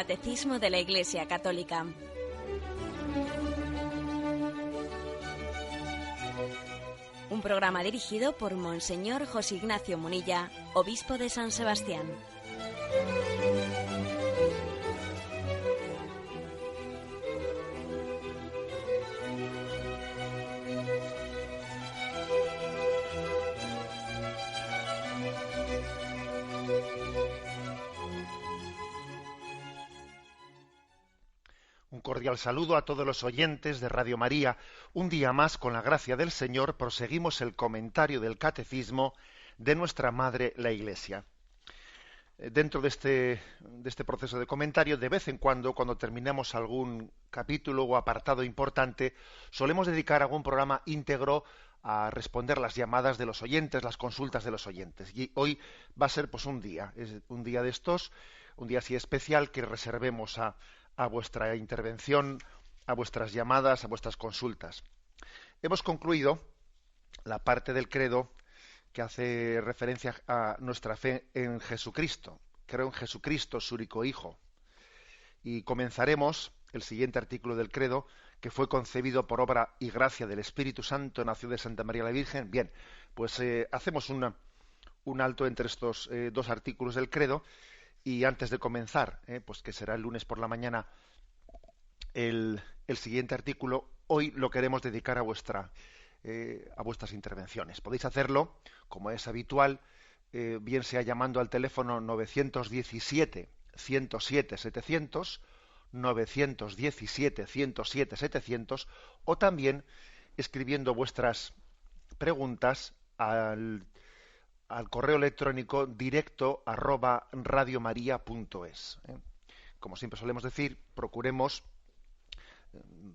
Catecismo de la Iglesia Católica. Un programa dirigido por Monseñor José Ignacio Munilla, obispo de San Sebastián. Cordial saludo a todos los oyentes de Radio María. Un día más, con la gracia del Señor, proseguimos el comentario del Catecismo de nuestra Madre, la Iglesia. Dentro de este proceso de comentario, de vez en cuando terminamos algún capítulo o apartado importante, solemos dedicar algún programa íntegro a responder las llamadas de los oyentes, las consultas de los oyentes. Y hoy va a ser pues un día de estos, un día así especial que reservemos a vuestra intervención, a vuestras llamadas, a vuestras consultas. Hemos concluido la parte del credo que hace referencia a nuestra fe en Jesucristo. Creo en Jesucristo, su único Hijo. Y comenzaremos el siguiente artículo del credo, que fue concebido por obra y gracia del Espíritu Santo, nació de Santa María la Virgen. Bien, pues hacemos un alto entre estos dos artículos del credo. Y antes de comenzar, pues que será el lunes por la mañana, el siguiente artículo, hoy lo queremos dedicar a vuestras intervenciones. Podéis hacerlo, como es habitual, bien sea llamando al teléfono 917 107 700, 917 107 700, o también escribiendo vuestras preguntas al correo electrónico directo@radiomaria.es. Como siempre solemos decir, procuremos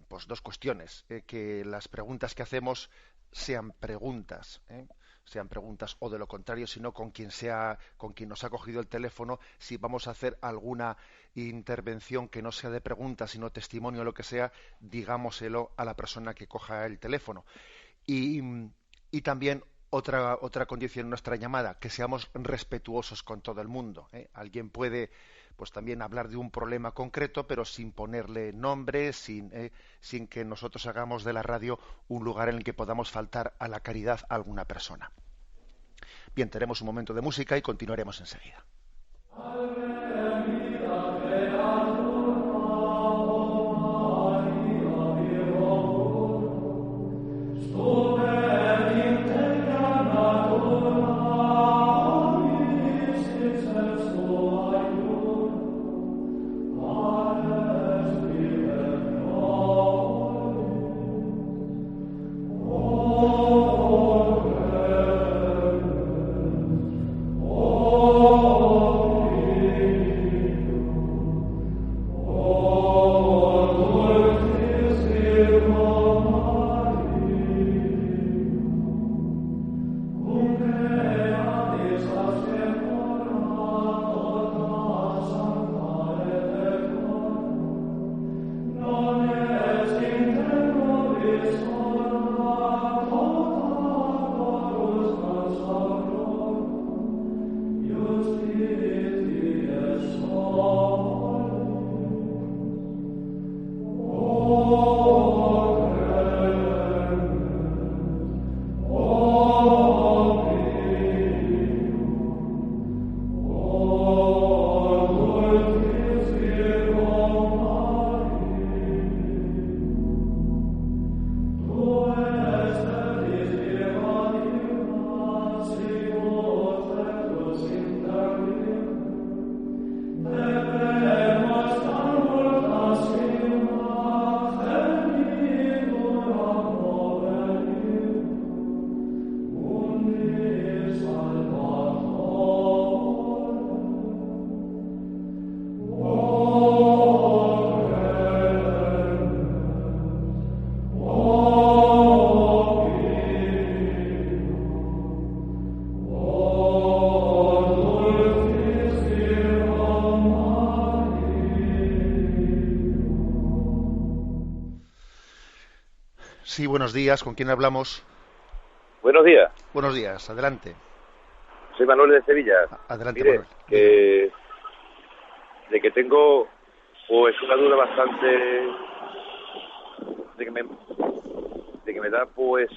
pues dos cuestiones, que las preguntas que hacemos sean preguntas o de lo contrario, sino con quien nos ha cogido el teléfono, si vamos a hacer alguna intervención que no sea de preguntas, sino testimonio o lo que sea, digámoselo a la persona que coja el teléfono. Y también otra condición en nuestra llamada, que seamos respetuosos con todo el mundo. Alguien puede pues también hablar de un problema concreto, pero sin ponerle nombre, sin que nosotros hagamos de la radio un lugar en el que podamos faltar a la caridad a alguna persona. Bien, tenemos un momento de música y continuaremos enseguida. Sí, buenos días. ¿Con quién hablamos? Buenos días. Buenos días. Adelante. Soy Manuel de Sevilla. Adelante, Mire, Manuel. de que tengo Pues una duda bastante de que me da pues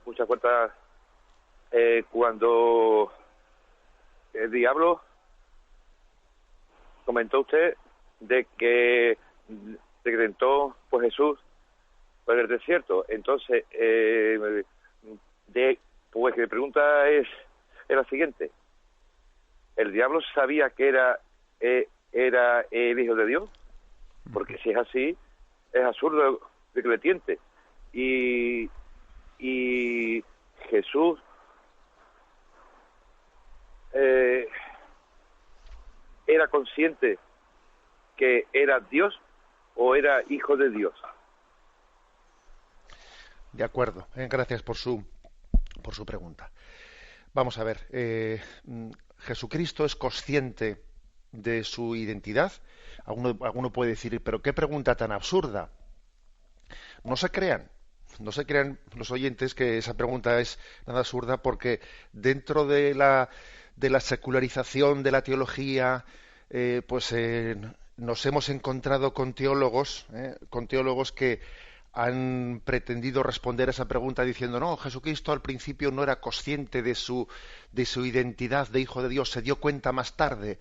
muchas vueltas cuando el diablo comentó usted de que tentó pues Jesús por el desierto. Entonces pues mi pregunta es la siguiente: ¿el diablo sabía que era el hijo de Dios? Porque si es así, es absurdo de que le tiente. Y Jesús ¿era consciente que era Dios o era hijo de Dios? De acuerdo. Gracias por su pregunta. Vamos a ver. Jesucristo es consciente de su identidad. Alguno puede decir, pero qué pregunta tan absurda. No se crean los oyentes que esa pregunta es nada absurda, porque dentro de la secularización de la teología, nos hemos encontrado con teólogos que han pretendido responder a esa pregunta diciendo: no, Jesucristo al principio no era consciente de su identidad de hijo de Dios, se dio cuenta más tarde.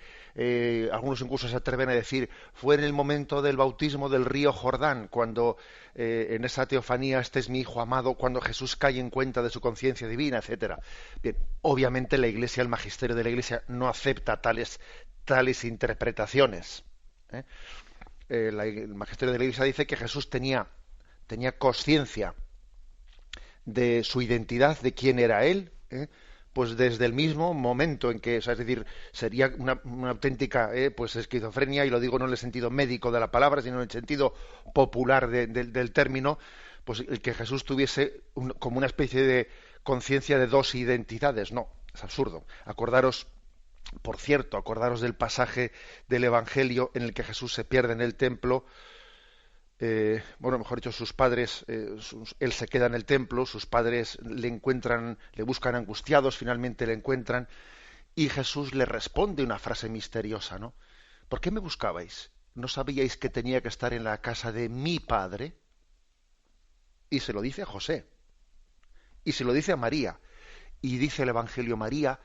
Algunos incluso se atreven a decir: fue en el momento del bautismo del río Jordán, cuando en esa teofanía, este es mi hijo amado, cuando Jesús cae en cuenta de su conciencia divina, etcétera. Bien, obviamente la Iglesia, el magisterio de la Iglesia no acepta tales interpretaciones. El magisterio de la Iglesia dice que Jesús tenía consciencia de su identidad, de quién era él, pues desde el mismo momento en que, o sea, es decir, sería una auténtica pues esquizofrenia, y lo digo no en el sentido médico de la palabra, sino en el sentido popular del término, pues el que Jesús tuviese como una especie de conciencia de dos identidades. No, es absurdo. Acordaros del pasaje del Evangelio en el que Jesús se pierde en el templo. Mejor dicho, sus padres, él se queda en el templo, sus padres le buscan angustiados, finalmente le encuentran, y Jesús le responde una frase misteriosa, ¿no? ¿Por qué me buscabais? ¿No sabíais que tenía que estar en la casa de mi padre? Y se lo dice a José, y se lo dice a María, y dice el Evangelio: María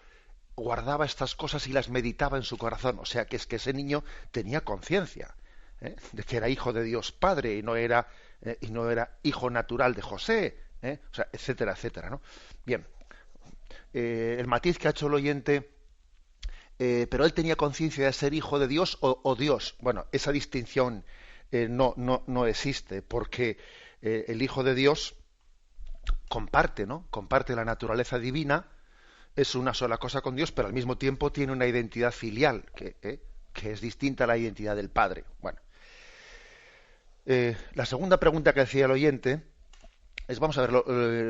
guardaba estas cosas y las meditaba en su corazón. O sea, que es que ese niño tenía conciencia de que era hijo de Dios Padre y no era hijo natural de José, o sea, etcétera, etcétera, ¿no? Bien, el matiz que ha hecho el oyente, pero él tenía conciencia de ser hijo de Dios o Dios. Bueno, esa distinción no existe, porque el hijo de Dios comparte la naturaleza divina, es una sola cosa con Dios, pero al mismo tiempo tiene una identidad filial que es distinta a la identidad del Padre. Bueno, la segunda pregunta que hacía el oyente es: vamos a ver,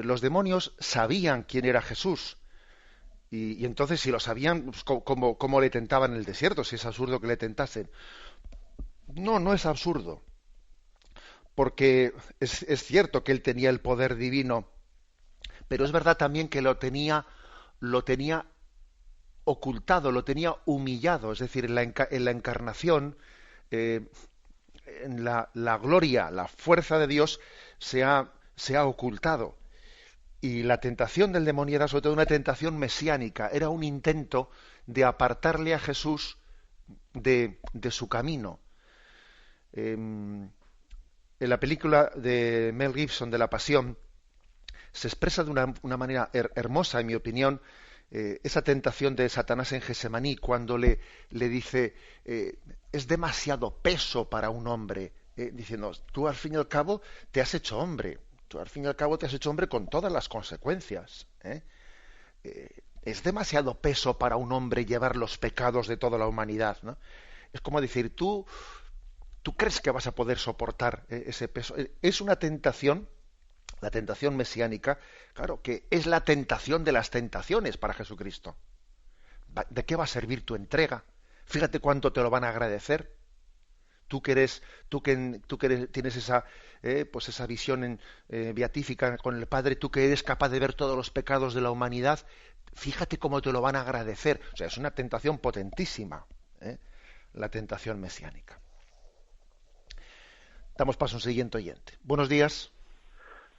los demonios sabían quién era Jesús, y entonces, si lo sabían, pues, ¿cómo le tentaban en el desierto? Si es absurdo que le tentasen. No es absurdo, porque es cierto que él tenía el poder divino, pero es verdad también que lo tenía ocultado, lo tenía humillado. Es decir, en la encarnación, en la gloria, la fuerza de Dios se ha ocultado. Y la tentación del demonio era sobre todo una tentación mesiánica, era un intento de apartarle a Jesús de su camino. En la película de Mel Gibson de La Pasión se expresa de una manera hermosa, en mi opinión, esa tentación de Satanás en Gesemaní, cuando le dice: es demasiado peso para un hombre, diciendo: tú al fin y al cabo te has hecho hombre, con todas las consecuencias, es demasiado peso para un hombre llevar los pecados de toda la humanidad, ¿no? Es como decir: tú crees que vas a poder soportar ese peso. Es una tentación. La tentación mesiánica, claro, que es la tentación de las tentaciones para Jesucristo. ¿De qué va a servir tu entrega? Fíjate cuánto te lo van a agradecer. Tú que tienes esa visión beatífica con el Padre, tú que eres capaz de ver todos los pecados de la humanidad, fíjate cómo te lo van a agradecer. O sea, es una tentación potentísima, la tentación mesiánica. Damos paso a un siguiente oyente. Buenos días.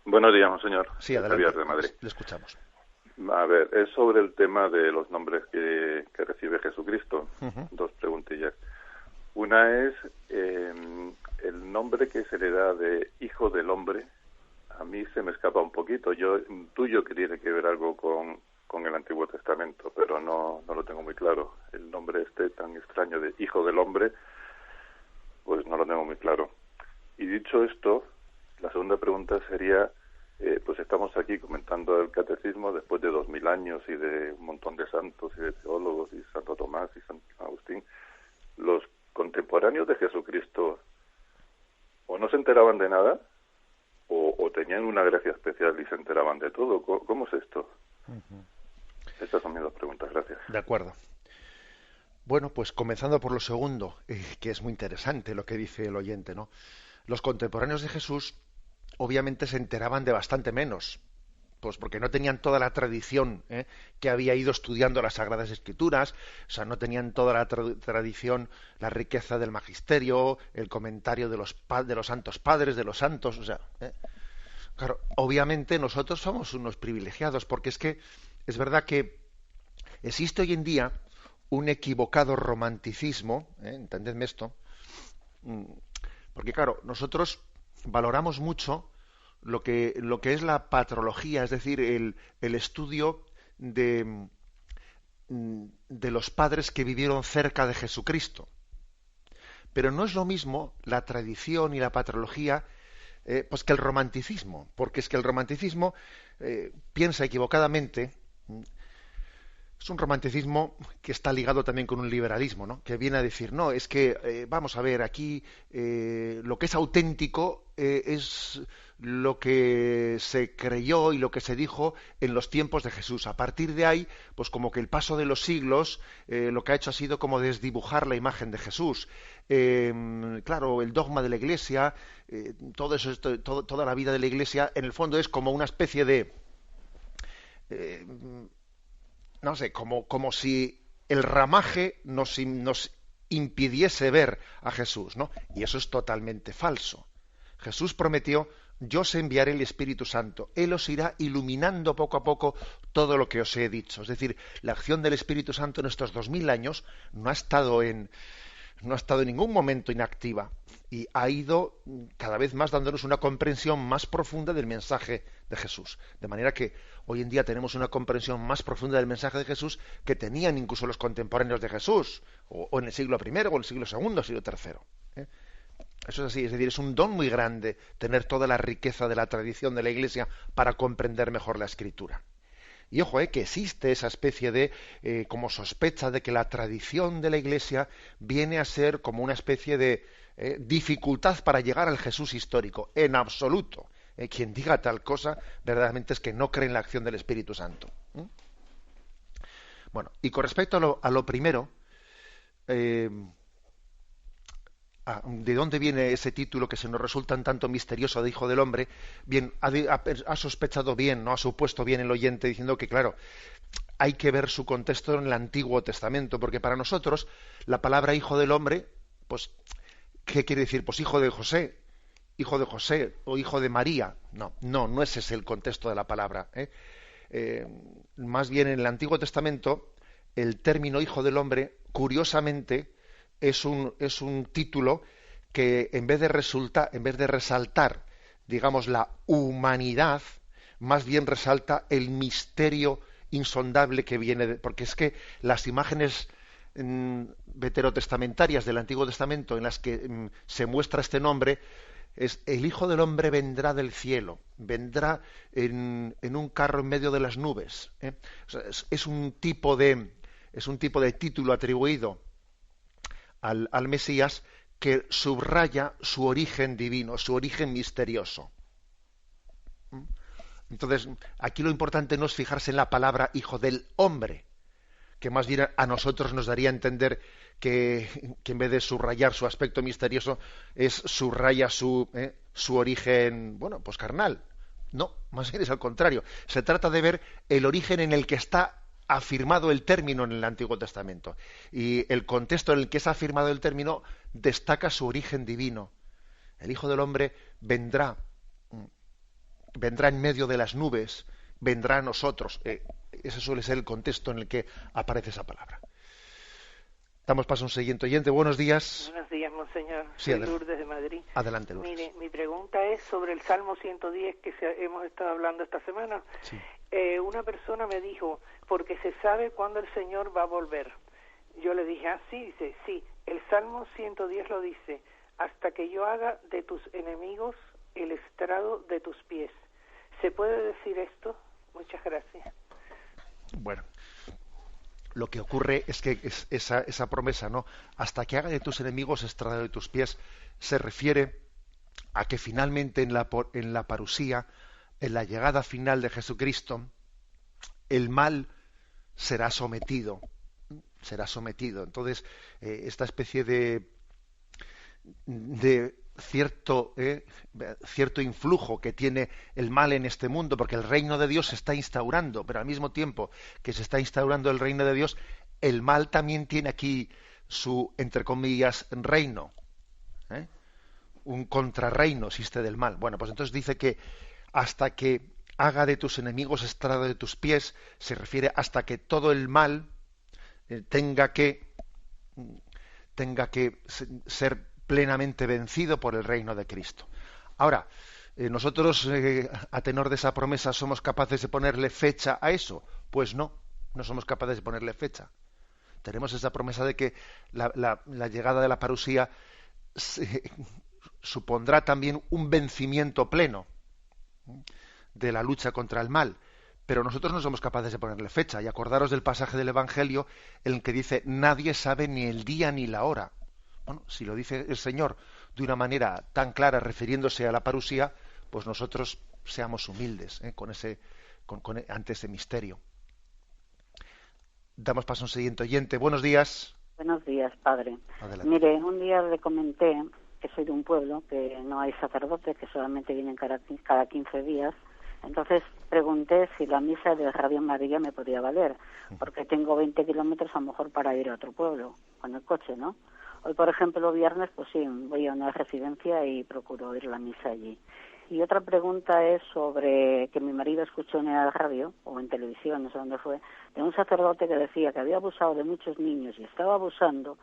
Buenos días, monseñor. Sí, adelante. Javier de Madrid. Le escuchamos. A ver, es sobre el tema de los nombres que recibe Jesucristo. Dos preguntillas. Una es el nombre que se le da de Hijo del Hombre. A mí se me escapa un poquito. Yo intuyo que tiene que ver algo con el Antiguo Testamento, pero no lo tengo muy claro. El nombre tan extraño de Hijo del Hombre, pues no lo tengo muy claro. Y dicho esto, la segunda pregunta sería, pues estamos aquí comentando el catecismo después de 2000 años y de un montón de santos y de teólogos y Santo Tomás y San Agustín. Los contemporáneos de Jesucristo o no se enteraban de nada o tenían una gracia especial y se enteraban de todo. ¿Cómo es esto? Estas son mis dos preguntas, gracias. De acuerdo. Bueno, pues comenzando por lo segundo, que es muy interesante lo que dice el oyente, ¿no? Los contemporáneos de Jesús obviamente se enteraban de bastante menos, pues porque no tenían toda la tradición que había ido estudiando las Sagradas Escrituras, o sea, no tenían toda la tradición, la riqueza del magisterio, el comentario de los santos padres, de los santos, o sea, claro, obviamente nosotros somos unos privilegiados, porque es que es verdad que existe hoy en día un equivocado romanticismo, entendedme esto, porque claro, nosotros valoramos mucho lo que es la patrología, es decir, el estudio de los padres que vivieron cerca de Jesucristo. Pero no es lo mismo la tradición y la patrología pues que el romanticismo, porque es que el romanticismo piensa equivocadamente. Es un romanticismo que está ligado también con un liberalismo, ¿no? Que viene a decir, no, es que, vamos a ver, aquí lo que es auténtico es lo que se creyó y lo que se dijo en los tiempos de Jesús. A partir de ahí, pues como que el paso de los siglos lo que ha hecho ha sido como desdibujar la imagen de Jesús. Claro, el dogma de la Iglesia, todo eso, toda la vida de la Iglesia, en el fondo es como una especie de... no sé, como si el ramaje nos impidiese ver a Jesús, ¿no? Y eso es totalmente falso. Jesús prometió, yo os enviaré el Espíritu Santo. Él os irá iluminando poco a poco todo lo que os he dicho. Es decir, la acción del Espíritu Santo en estos 2000 años no ha estado en ningún momento inactiva y ha ido cada vez más dándonos una comprensión más profunda del mensaje de Jesús. De manera que hoy en día tenemos una comprensión más profunda del mensaje de Jesús que tenían incluso los contemporáneos de Jesús, o en el siglo I, o en el siglo II, siglo III. Eso es así, es decir, es un don muy grande tener toda la riqueza de la tradición de la Iglesia para comprender mejor la Escritura. Y ojo, que existe esa especie de como sospecha de que la tradición de la Iglesia viene a ser como una especie de dificultad para llegar al Jesús histórico. En absoluto. Quien diga tal cosa, verdaderamente es que no cree en la acción del Espíritu Santo. Bueno, y con respecto a lo primero, ¿de dónde viene ese título que se nos resulta un tanto misterioso de Hijo del Hombre? Bien, ha sospechado bien, no ha supuesto bien el oyente diciendo que, claro, hay que ver su contexto en el Antiguo Testamento, porque para nosotros la palabra Hijo del Hombre, pues, ¿qué quiere decir? Pues hijo de José o hijo de María. No ese es el contexto de la palabra. Más bien en el Antiguo Testamento el término Hijo del Hombre, curiosamente, es un título que en vez de resaltar, digamos, la humanidad, más bien resalta el misterio insondable que viene porque es que las imágenes veterotestamentarias del Antiguo Testamento en las que se muestra este nombre es el Hijo del Hombre vendrá del cielo, vendrá en un carro en medio de las nubes. O sea, es un tipo de título atribuido al Mesías que subraya su origen divino, su origen misterioso. Entonces, aquí lo importante no es fijarse en la palabra Hijo del Hombre, que más bien a nosotros nos daría a entender que en vez de subrayar su aspecto misterioso, subraya su origen, bueno, pues carnal. No, más bien es al contrario. Se trata de ver el origen en el que está afirmado el término en el Antiguo Testamento. Y el contexto en el que es afirmado el término destaca su origen divino. El Hijo del Hombre vendrá en medio de las nubes, vendrá a nosotros. Ese suele ser el contexto en el que aparece esa palabra. Damos paso a un siguiente oyente. Buenos días. Buenos días, monseñor. Sí, Soy Lourdes de Madrid. Adelante, Lourdes. Mire, mi pregunta es sobre el Salmo 110 que hemos estado hablando esta semana. Sí. Una persona me dijo, porque se sabe cuándo el Señor va a volver. Yo le dije, sí, dice, sí, el Salmo 110 lo dice, hasta que yo haga de tus enemigos el estrado de tus pies. ¿Se puede decir esto? Muchas gracias. Bueno, lo que ocurre es que esa promesa, ¿no? Hasta que haga de tus enemigos estrado de tus pies, se refiere a que finalmente en la parusía, en la llegada final de Jesucristo, el mal será sometido. Entonces, esta especie de cierto influjo que tiene el mal en este mundo, porque el reino de Dios se está instaurando, pero al mismo tiempo que se está instaurando el reino de Dios, el mal también tiene aquí su, entre comillas, reino, un contrarreino existe del mal. Bueno, pues entonces dice que hasta que haga de tus enemigos estrado de tus pies, se refiere hasta que todo el mal tenga que ser plenamente vencido por el reino de Cristo. Ahora, nosotros, a tenor de esa promesa, ¿somos capaces de ponerle fecha a eso? Pues no somos capaces de ponerle fecha. Tenemos esa promesa de que la llegada de la parusía supondrá también un vencimiento pleno de la lucha contra el mal, pero nosotros no somos capaces de ponerle fecha. Y acordaros del pasaje del Evangelio en el que dice, nadie sabe ni el día ni la hora. Bueno, si lo dice el Señor de una manera tan clara refiriéndose a la parusía, pues nosotros seamos humildes ante ese misterio. Damos paso a un siguiente oyente. Buenos días. Buenos días, padre. Adelante. Mire, un día le comenté que soy de un pueblo que no hay sacerdotes, que solamente vienen cada 15 días. Entonces pregunté si la misa de Radio María me podía valer, porque tengo 20 kilómetros a lo mejor para ir a otro pueblo, con el coche, ¿no? Hoy, por ejemplo, los viernes, pues sí, voy a una residencia y procuro oír la misa allí. Y otra pregunta es sobre que mi marido escuchó en la radio, o en televisión, no sé dónde fue, de un sacerdote que decía que había abusado de muchos niños y estaba abusando,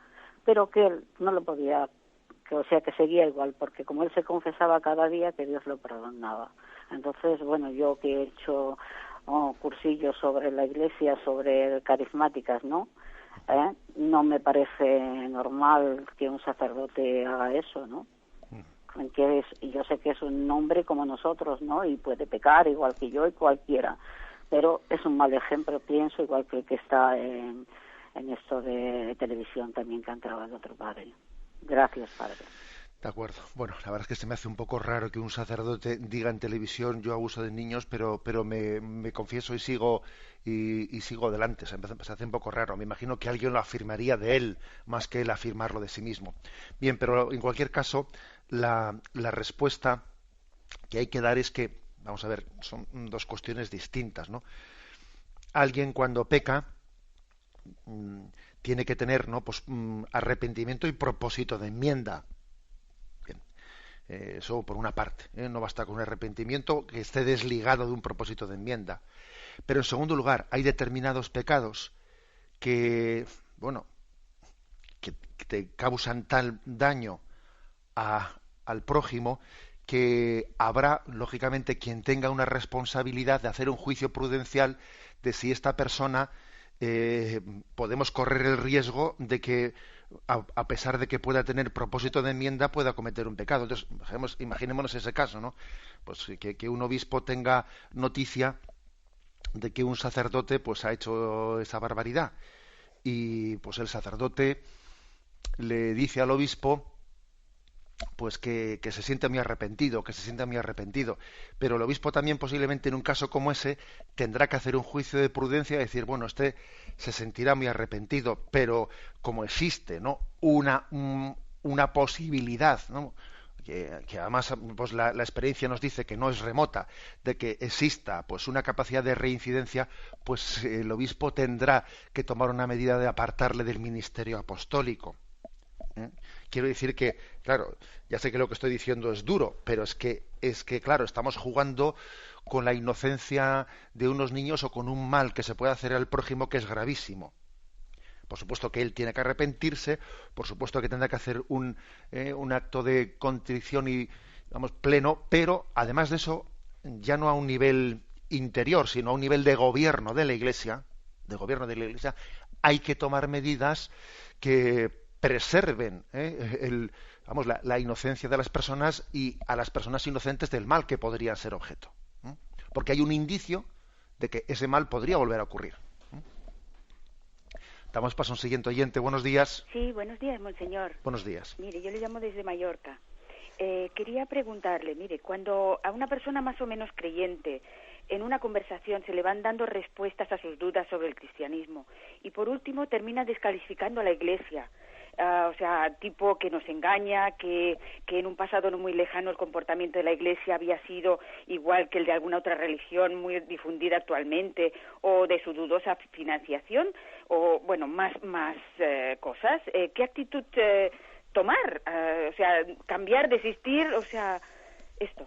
pero que él no lo podía, que seguía igual, porque como él se confesaba cada día, que Dios lo perdonaba. Entonces, bueno, yo que he hecho cursillos sobre la Iglesia, sobre carismáticas, ¿no? No me parece normal que un sacerdote haga eso, ¿no? Y yo sé que es un hombre como nosotros, ¿no? Y puede pecar igual que yo y cualquiera, pero es un mal ejemplo, pienso, igual que el que está en esto de televisión también que ha entrado el otro padre. Gracias, padre. De acuerdo. Bueno, la verdad es que se me hace un poco raro que un sacerdote diga en televisión yo abuso de niños, pero me confieso y sigo adelante. Se me hace un poco raro. Me imagino que alguien lo afirmaría de él más que él afirmarlo de sí mismo. Bien, pero en cualquier caso, la respuesta que hay que dar es que, vamos a ver, son dos cuestiones distintas, ¿no? Alguien cuando peca tiene que tener, ¿no? Pues arrepentimiento y propósito de enmienda. Eso por una parte, no basta con un arrepentimiento que esté desligado de un propósito de enmienda. Pero en segundo lugar, hay determinados pecados que te causan tal daño al prójimo que habrá, lógicamente, quien tenga una responsabilidad de hacer un juicio prudencial de si esta persona podemos correr el riesgo de que a pesar de que pueda tener propósito de enmienda, pueda cometer un pecado. Entonces, imaginémonos ese caso, ¿no? Pues que un obispo tenga noticia de que un sacerdote pues ha hecho esa barbaridad y pues el sacerdote le dice al obispo pues que se siente muy arrepentido, pero el obispo también posiblemente en un caso como ese tendrá que hacer un juicio de prudencia y decir, bueno, este se sentirá muy arrepentido, pero como existe, ¿no? una posibilidad, ¿no? que además pues la experiencia nos dice que no es remota, de que exista pues una capacidad de reincidencia, pues el obispo tendrá que tomar una medida de apartarle del ministerio apostólico. ¿eh? Quiero decir que, claro, ya sé que lo que estoy diciendo es duro, pero es que, claro, estamos jugando con la inocencia de unos niños o con un mal que se puede hacer al prójimo que es gravísimo. Por supuesto que él tiene que arrepentirse, por supuesto que tendrá que hacer un acto de contrición y, vamos, pleno, pero además de eso, ya no a un nivel interior, sino a un nivel de gobierno de la Iglesia, hay que tomar medidas que preserven la inocencia de las personas y a las personas inocentes del mal que podrían ser objeto. Porque hay un indicio de que ese mal podría volver a ocurrir. Damos paso a un siguiente oyente. Buenos días. Sí, buenos días, monseñor. Buenos días. Mire, yo le llamo desde Mallorca. Quería preguntarle, mire, cuando a una persona más o menos creyente en una conversación se le van dando respuestas a sus dudas sobre el cristianismo y por último termina descalificando a la Iglesia, o sea, tipo que nos engaña, que en un pasado no muy lejano el comportamiento de la Iglesia había sido igual que el de alguna otra religión muy difundida actualmente, o de su dudosa financiación, o bueno, más cosas. ¿Qué actitud tomar? O sea, cambiar, desistir, o sea, esto.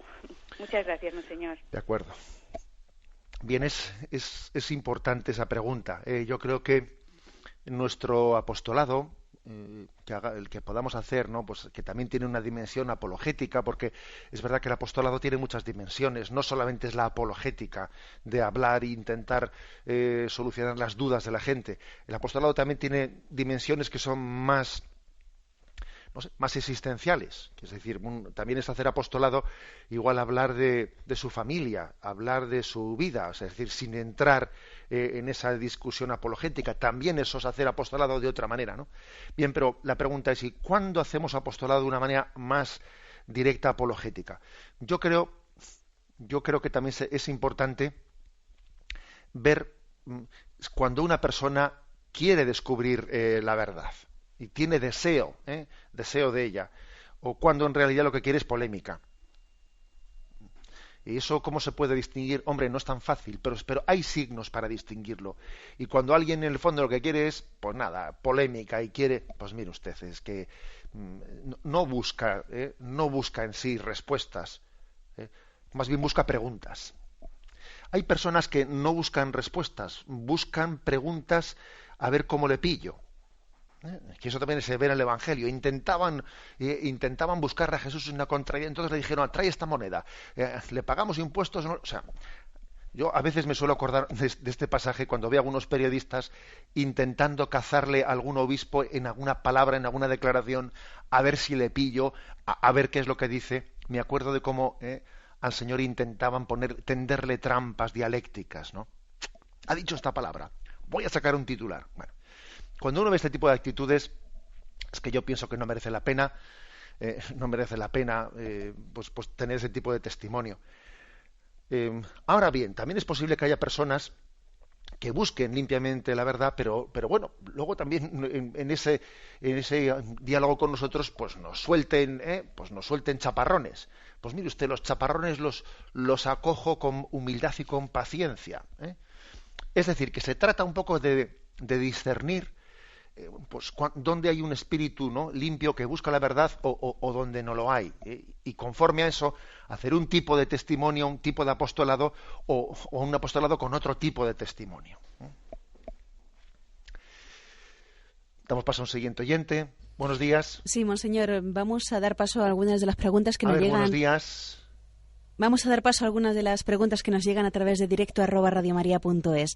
Muchas gracias, monseñor. De acuerdo. Bien, es importante esa pregunta. Yo creo que nuestro apostolado, el que podamos hacer, ¿no? Pues que también tiene una dimensión apologética, porque es verdad que el apostolado tiene muchas dimensiones. No solamente es la apologética de hablar e intentar solucionar las dudas de la gente. El apostolado también tiene dimensiones que son más existenciales, es decir, también es hacer apostolado igual hablar de su familia, hablar de su vida, es decir, sin entrar en esa discusión apologética, también eso es hacer apostolado de otra manera, ¿no? Bien, pero la pregunta es, ¿y cuándo hacemos apostolado de una manera más directa apologética? Yo creo que también es importante ver cuando una persona quiere descubrir la verdad y tiene deseo de ella, o cuando en realidad lo que quiere es polémica. Y eso, ¿cómo se puede distinguir? Hombre, no es tan fácil, pero hay signos para distinguirlo. Y cuando alguien en el fondo lo que quiere es, pues nada, polémica y quiere, pues mire usted, es que no busca en sí respuestas, más bien busca preguntas. Hay personas que no buscan respuestas, buscan preguntas a ver cómo le pillo. Que eso también se ve en el Evangelio. Intentaban buscar a Jesús en una contraria, entonces le dijeron, trae esta moneda, le pagamos impuestos, ¿no? O sea, yo a veces me suelo acordar de este pasaje cuando veo a algunos periodistas intentando cazarle a algún obispo en alguna palabra, en alguna declaración, a ver si le pillo, a ver qué es lo que dice. Me acuerdo de cómo al Señor intentaban tenderle trampas dialécticas, ¿no? Ha dicho esta palabra, voy a sacar un titular. Bueno, cuando uno ve este tipo de actitudes, es que yo pienso que no merece la pena pues tener ese tipo de testimonio. Ahora bien, también es posible que haya personas que busquen limpiamente la verdad, pero bueno, luego también en ese diálogo con nosotros, pues nos suelten chaparrones. Pues mire usted, los chaparrones los acojo con humildad y con paciencia. Es decir, que se trata un poco de discernir pues donde hay un espíritu, ¿no?, limpio que busca la verdad o donde no lo hay, y conforme a eso hacer un tipo de testimonio, un tipo de apostolado o un apostolado con otro tipo de testimonio. Damos paso a un siguiente oyente. Buenos días. Sí, monseñor, vamos a dar paso a algunas de las preguntas que nos llegan. Buenos días. Vamos a dar paso a algunas de las preguntas que nos llegan a través de directo@radiomaria.es.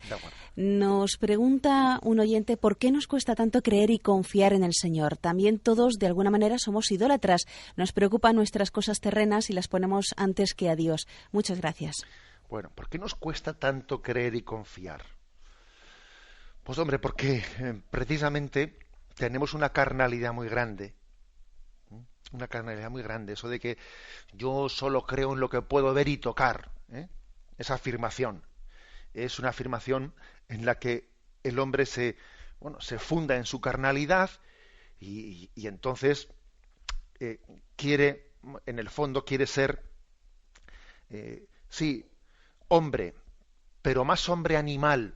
Nos pregunta un oyente por qué nos cuesta tanto creer y confiar en el Señor. También todos, de alguna manera, somos idólatras. Nos preocupan nuestras cosas terrenas y las ponemos antes que a Dios. Muchas gracias. Bueno, ¿por qué nos cuesta tanto creer y confiar? Pues hombre, porque precisamente tenemos una carnalidad muy grande. Una carnalidad muy grande, eso de que yo solo creo en lo que puedo ver y tocar, esa afirmación es una afirmación en la que el hombre se funda en su carnalidad y entonces en el fondo quiere ser sí, hombre, pero más hombre animal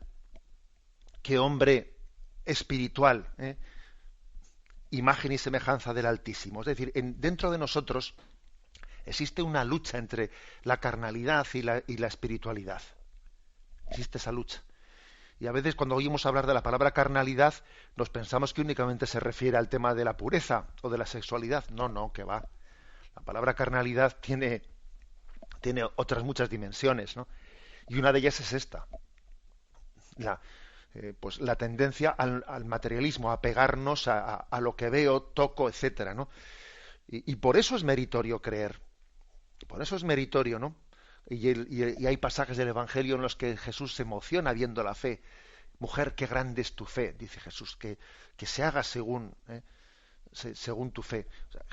que hombre espiritual, imagen y semejanza del Altísimo. Es decir, dentro de nosotros existe una lucha entre la carnalidad y la espiritualidad. Existe esa lucha. Y a veces cuando oímos hablar de la palabra carnalidad, nos pensamos que únicamente se refiere al tema de la pureza o de la sexualidad. No, que va. La palabra carnalidad tiene otras muchas dimensiones, ¿no? Y una de ellas es esta. La tendencia al materialismo, a pegarnos a lo que veo, toco, etcétera, ¿no? Y por eso es meritorio creer. Por eso es meritorio, ¿no? Y hay pasajes del Evangelio en los que Jesús se emociona viendo la fe. Mujer, qué grande es tu fe, dice Jesús, que se haga según tu fe. O sea,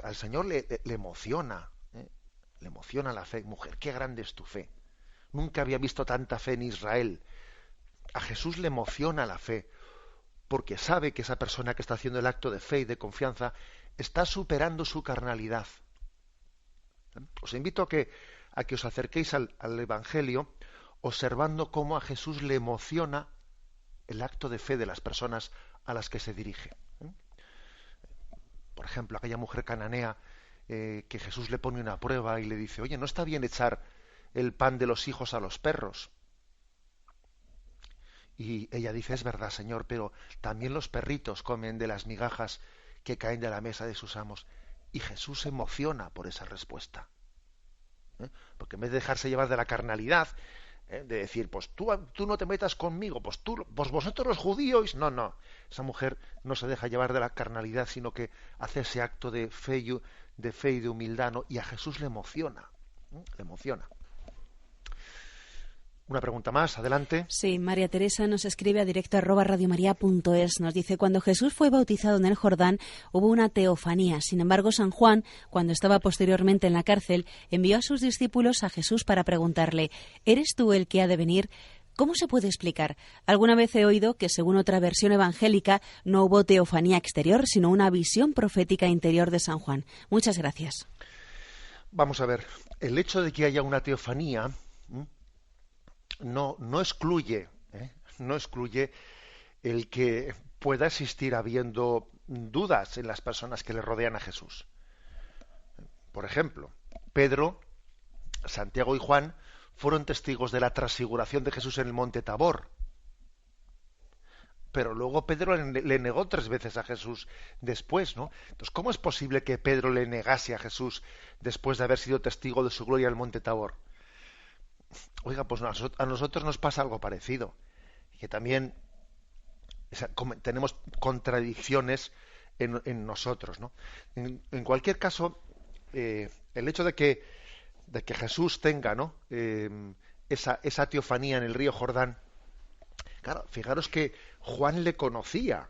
al Señor le emociona, le emociona la fe. Mujer, qué grande es tu fe. Nunca había visto tanta fe en Israel. A Jesús le emociona la fe, porque sabe que esa persona que está haciendo el acto de fe y de confianza está superando su carnalidad. Os invito a que os acerquéis al Evangelio observando cómo a Jesús le emociona el acto de fe de las personas a las que se dirige. Por ejemplo, aquella mujer cananea que Jesús le pone una prueba y le dice, oye, no está bien echar el pan de los hijos a los perros. Y ella dice, es verdad, Señor, pero también los perritos comen de las migajas que caen de la mesa de sus amos. Y Jesús se emociona por esa respuesta. Porque en vez de dejarse llevar de la carnalidad, de decir, pues tú no te metas conmigo, pues vosotros los judíos, no. Esa mujer no se deja llevar de la carnalidad, sino que hace ese acto de fe y de humildad, ¿no? Y a Jesús le emociona. Le emociona. Una pregunta más, adelante. Sí, María Teresa nos escribe a directo@radiomaria.es. Nos dice, cuando Jesús fue bautizado en el Jordán, hubo una teofanía. Sin embargo, San Juan, cuando estaba posteriormente en la cárcel, envió a sus discípulos a Jesús para preguntarle, ¿eres tú el que ha de venir? ¿Cómo se puede explicar? Alguna vez he oído que, según otra versión evangélica, no hubo teofanía exterior, sino una visión profética interior de San Juan. Muchas gracias. Vamos a ver, el hecho de que haya una teofanía no excluye el que pueda existir habiendo dudas en las personas que le rodean a Jesús. Por ejemplo, Pedro, Santiago y Juan fueron testigos de la transfiguración de Jesús en el monte Tabor. Pero luego Pedro le negó 3 veces a Jesús después, ¿no? Entonces, ¿cómo es posible que Pedro le negase a Jesús después de haber sido testigo de su gloria en el monte Tabor? Oiga, pues a nosotros nos pasa algo parecido, que también tenemos contradicciones en nosotros, ¿no? En cualquier caso, el hecho de que Jesús tenga, ¿no? esa teofanía en el río Jordán, claro, fijaros que Juan le conocía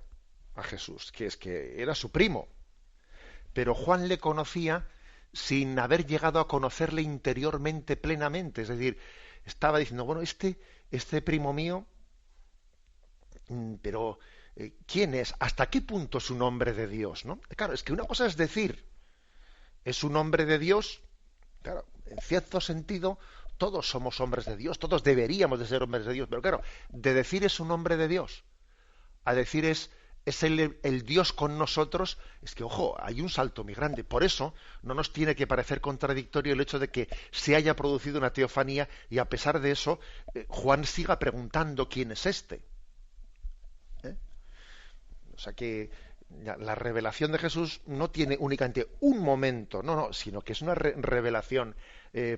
a Jesús, que es que era su primo, pero Juan le conocía sin haber llegado a conocerle interiormente plenamente. Es decir, estaba diciendo, bueno, este primo mío, pero ¿quién es? ¿Hasta qué punto es un hombre de Dios? ¿No? Claro, es que una cosa es decir, es un hombre de Dios, claro, en cierto sentido, todos somos hombres de Dios, todos deberíamos de ser hombres de Dios, pero claro, de decir es un hombre de Dios, a decir es el Dios con nosotros, es que, ojo, hay un salto muy grande. Por eso no nos tiene que parecer contradictorio el hecho de que se haya producido una teofanía y a pesar de eso Juan siga preguntando quién es este. O sea que la revelación de Jesús no tiene únicamente un momento, no, sino que es una revelación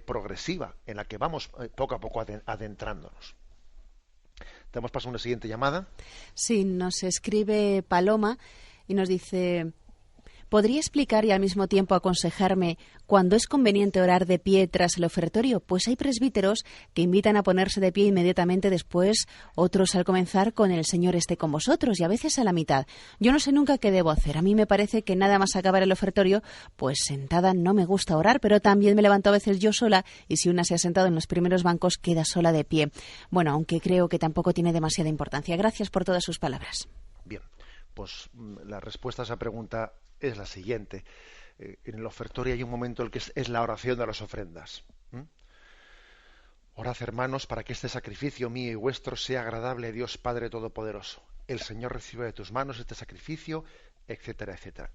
progresiva en la que vamos poco a poco adentrándonos. Damos paso a una siguiente llamada. Sí, nos escribe Paloma y nos dice, ¿podría explicar y al mismo tiempo aconsejarme cuándo es conveniente orar de pie tras el ofertorio? Pues hay presbíteros que invitan a ponerse de pie inmediatamente después, otros al comenzar con el Señor esté con vosotros y a veces a la mitad. Yo no sé nunca qué debo hacer. A mí me parece que nada más acabar el ofertorio, pues sentada no me gusta orar, pero también me levanto a veces yo sola y si una se ha sentado en los primeros bancos queda sola de pie. Bueno, aunque creo que tampoco tiene demasiada importancia. Gracias por todas sus palabras. Bien, pues la respuesta a esa pregunta es la siguiente. En el ofertorio hay un momento en el que es la oración de las ofrendas. Orad, hermanos, para que este sacrificio mío y vuestro sea agradable a Dios Padre Todopoderoso. El Señor recibe de tus manos este sacrificio etcétera, etcétera.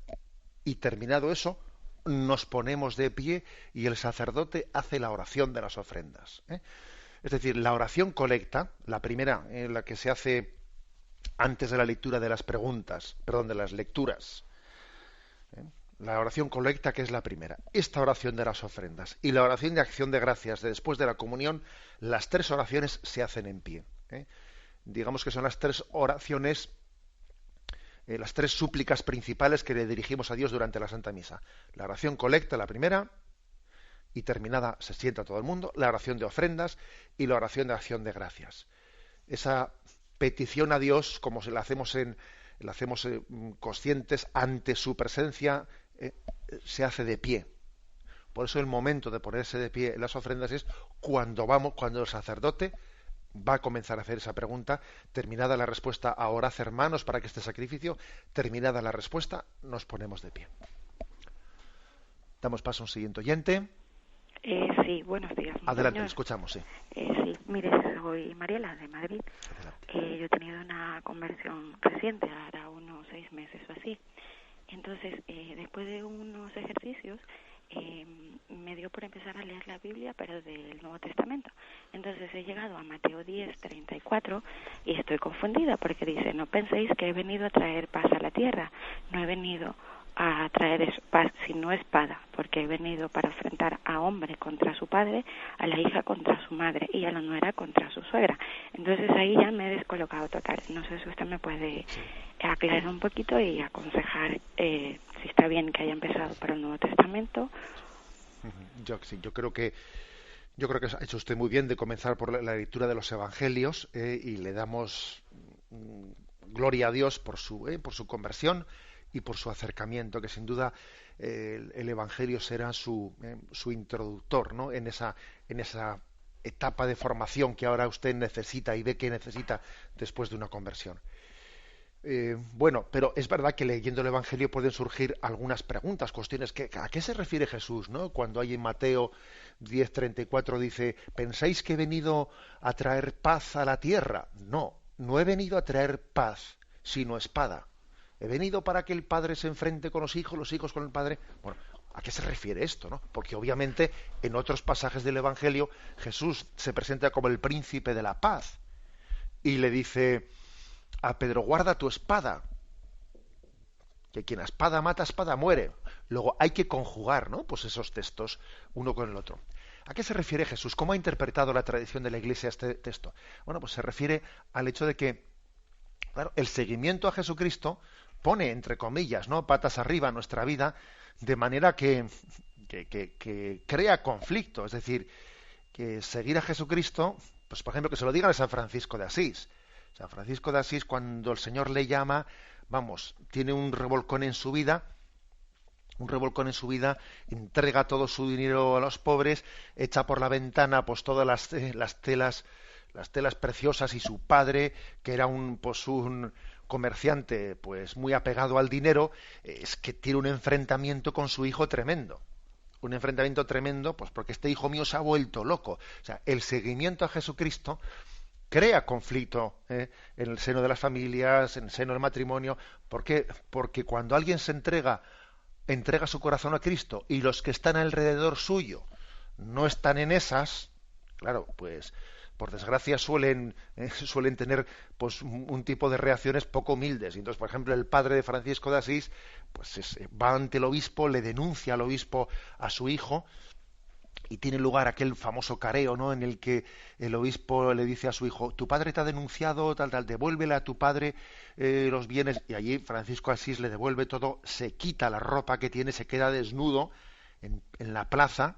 Y terminado eso, nos ponemos de pie y el sacerdote hace la oración de las ofrendas. Es decir, la oración colecta, la primera, la que se hace antes de la lectura de las preguntas, perdón, de las lecturas. La oración colecta, que es la primera. Esta oración de las ofrendas y la oración de acción de gracias de después de la comunión, las tres oraciones se hacen en pie. Digamos que son las tres oraciones, las tres súplicas principales que le dirigimos a Dios durante la Santa Misa. La oración colecta, la primera, y terminada se sienta todo el mundo, la oración de ofrendas y la oración de acción de gracias. Esa petición a Dios, como la hacemos conscientes ante su presencia, se hace de pie. Por eso el momento de ponerse de pie en las ofrendas es cuando el sacerdote va a comenzar a hacer esa pregunta, terminada la respuesta, a orad hermanos para que este sacrificio, terminada la respuesta, nos ponemos de pie. Damos paso a un siguiente oyente. Sí, buenos días. Adelante, lo escuchamos, sí. Sí, mire, soy Mariela, de Madrid. Yo he tenido una conversión reciente, ahora unos 6 meses o así. Entonces, después de unos ejercicios, me dio por empezar a leer la Biblia, pero del Nuevo Testamento. Entonces he llegado a Mateo 10:34 y estoy confundida porque dice: no penséis que he venido a traer paz a la tierra, no he venido a traer paz sino espada, porque he venido para enfrentar a hombre contra su padre, a la hija contra su madre y a la nuera contra su suegra. Entonces ahí ya me he descolocado total. No sé si usted me puede aclarar un poquito y aconsejar si está bien que haya empezado por el Nuevo Testamento. Yo creo que ha hecho usted muy bien de comenzar por la lectura de los Evangelios, y le damos gloria a Dios por su conversión y por su acercamiento, que sin duda el Evangelio será su introductor, ¿no?, en esa etapa de formación que ahora usted necesita y ve que necesita después de una conversión. Bueno, pero es verdad que leyendo el Evangelio pueden surgir algunas preguntas, cuestiones. ¿A qué se refiere Jesús, ¿no?, cuando hay en Mateo 10:34 dice: ¿pensáis que he venido a traer paz a la tierra? No he venido a traer paz, sino espada. He venido para que el padre se enfrente con los hijos con el padre. Bueno, ¿a qué se refiere esto, no? Porque obviamente en otros pasajes del Evangelio Jesús se presenta como el príncipe de la paz y le dice a Pedro: guarda tu espada, que quien a espada mata, a espada muere. Luego hay que conjugar, ¿no?, pues esos textos uno con el otro. ¿A qué se refiere Jesús? ¿Cómo ha interpretado la tradición de la Iglesia este texto? Bueno, pues se refiere al hecho de que, claro, el seguimiento a Jesucristo pone, entre comillas, ¿no?, patas arriba nuestra vida, de manera que crea conflicto. Es decir, que seguir a Jesucristo, pues por ejemplo, que se lo digan a San Francisco de Asís. San Francisco de Asís, cuando el Señor le llama, tiene un revolcón en su vida, entrega todo su dinero a los pobres, echa por la ventana pues todas las telas preciosas, y su padre, que era un comerciante pues muy apegado al dinero, es que tiene un enfrentamiento con su hijo tremendo. Pues porque este hijo mío se ha vuelto loco. O sea, el seguimiento a Jesucristo crea conflicto en el seno de las familias, en el seno del matrimonio. ¿Por qué? Porque cuando alguien se entrega su corazón a Cristo y los que están alrededor suyo no están en esas, claro, pues por desgracia suelen tener pues un tipo de reacciones poco humildes. Entonces, por ejemplo, el padre de Francisco de Asís pues va ante el obispo, le denuncia al obispo a su hijo, y tiene lugar aquel famoso careo, ¿no?, en el que el obispo le dice a su hijo: tu padre te ha denunciado, tal, devuélvele a tu padre los bienes. Y allí Francisco de Asís le devuelve todo, se quita la ropa que tiene, se queda desnudo en la plaza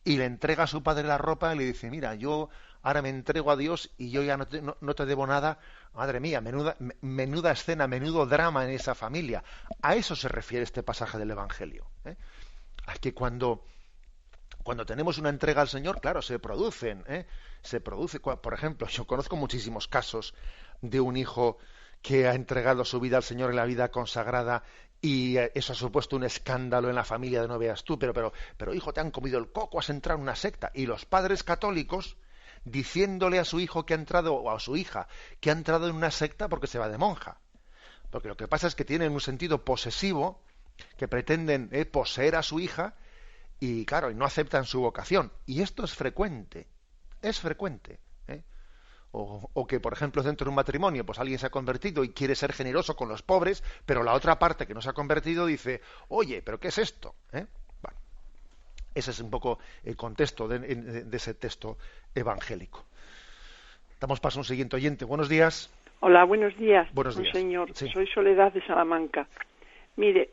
y le entrega a su padre la ropa y le dice: mira, yo ahora me entrego a Dios y yo ya no te debo nada. Madre mía, menuda escena, menudo drama en esa familia. A eso se refiere este pasaje del Evangelio, a que cuando tenemos una entrega al Señor, claro, se produce, por ejemplo, yo conozco muchísimos casos de un hijo que ha entregado su vida al Señor en la vida consagrada, y eso ha supuesto un escándalo en la familia de no veas tú, pero hijo, te han comido el coco, has entrado en una secta. Y los padres católicos diciéndole a su hijo que ha entrado, o a su hija, que ha entrado en una secta porque se va de monja. Porque lo que pasa es que tienen un sentido posesivo, que pretenden poseer a su hija, y claro, y no aceptan su vocación. Y esto es frecuente, es frecuente. O que, por ejemplo, dentro de un matrimonio, pues alguien se ha convertido y quiere ser generoso con los pobres, pero la otra parte que no se ha convertido dice, oye, ¿pero qué es esto? Bueno, ese es un poco el contexto de ese texto evangélico. Damos paso a un siguiente oyente. Buenos días. Hola, buenos días. Buenos días. Señor. Sí. Soy Soledad de Salamanca. Mire,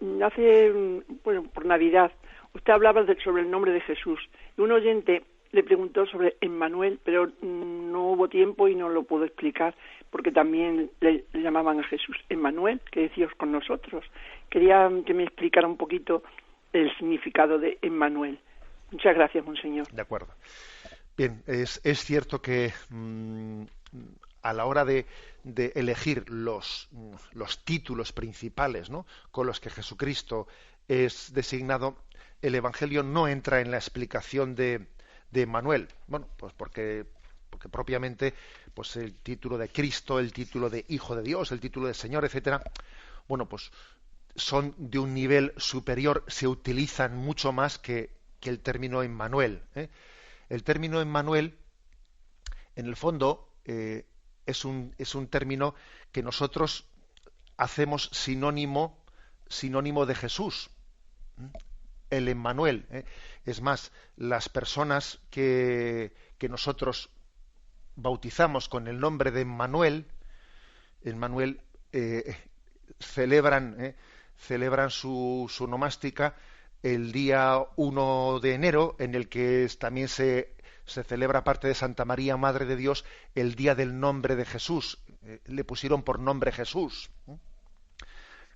por Navidad, usted hablaba sobre el nombre de Jesús. Y un oyente le preguntó sobre Emmanuel, pero no hubo tiempo y no lo pudo explicar, porque también le llamaban a Jesús Emmanuel, que es Dios con nosotros. Quería que me explicara un poquito el significado de Emmanuel. Muchas gracias, monseñor. De acuerdo. Bien, es cierto que a la hora de elegir los títulos principales, ¿no?, con los que Jesucristo es designado, el Evangelio no entra en la explicación de Emmanuel. Bueno, pues porque propiamente, pues el título de Cristo, el título de Hijo de Dios, el título de Señor, etcétera, bueno, pues son de un nivel superior, se utilizan mucho más que el término Emmanuel. El término Emmanuel, en el fondo, es un término que nosotros hacemos sinónimo de Jesús. El Emmanuel. Es más, las personas que nosotros bautizamos con el nombre de Emmanuel, celebran su nomástica el día 1 de enero, en el que también se celebra, aparte de Santa María, Madre de Dios, el día del nombre de Jesús. Le pusieron por nombre Jesús.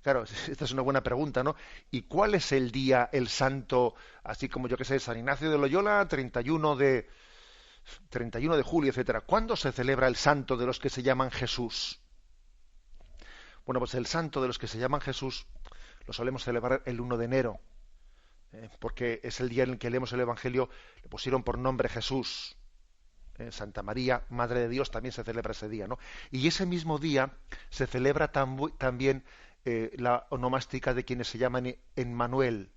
Claro, esta es una buena pregunta, ¿no? ¿Y cuál es el día, el santo, así como yo que sé, San Ignacio de Loyola, 31 de julio, etcétera? ¿Cuándo se celebra el santo de los que se llaman Jesús? Bueno, pues el santo de los que se llaman Jesús lo solemos celebrar el 1 de enero, porque es el día en el que leemos el Evangelio, le pusieron por nombre Jesús. Santa María, Madre de Dios, también se celebra ese día, ¿no? Y ese mismo día se celebra también la onomástica de quienes se llaman Emmanuel.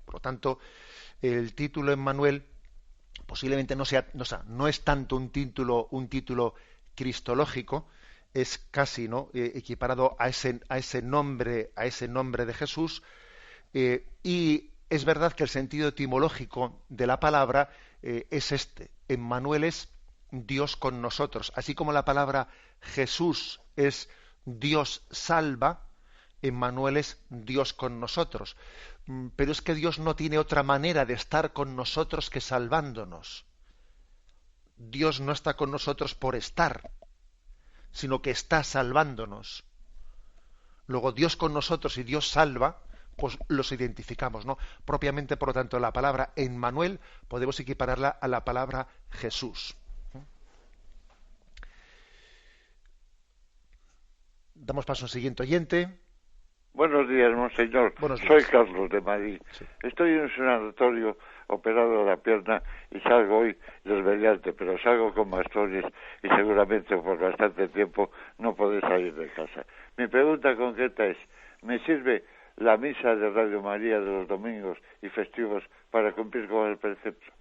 Por lo tanto, el título Emmanuel posiblemente no es tanto un título cristológico, es casi, ¿no?, equiparado a ese nombre de Jesús, y es verdad que el sentido etimológico de la palabra es este. Emmanuel es Dios con nosotros, así como la palabra Jesús es Dios salva, Emmanuel es Dios con nosotros. Pero es que Dios no tiene otra manera de estar con nosotros que salvándonos. Dios no está con nosotros por estar, sino que está salvándonos. Luego, Dios con nosotros y Dios salva, pues los identificamos, ¿no? Propiamente, por lo tanto, la palabra Emmanuel podemos equipararla a la palabra Jesús. Damos paso al siguiente oyente. Buenos días, monseñor. Buenos días. Soy Carlos de Madrid. Sí. Estoy en un sanatorio operado de la pierna y salgo hoy desveliante, pero salgo con bastones y seguramente por bastante tiempo no podré salir de casa. Mi pregunta concreta es, ¿me sirve la misa de Radio María de los domingos y festivos para cumplir con el precepto?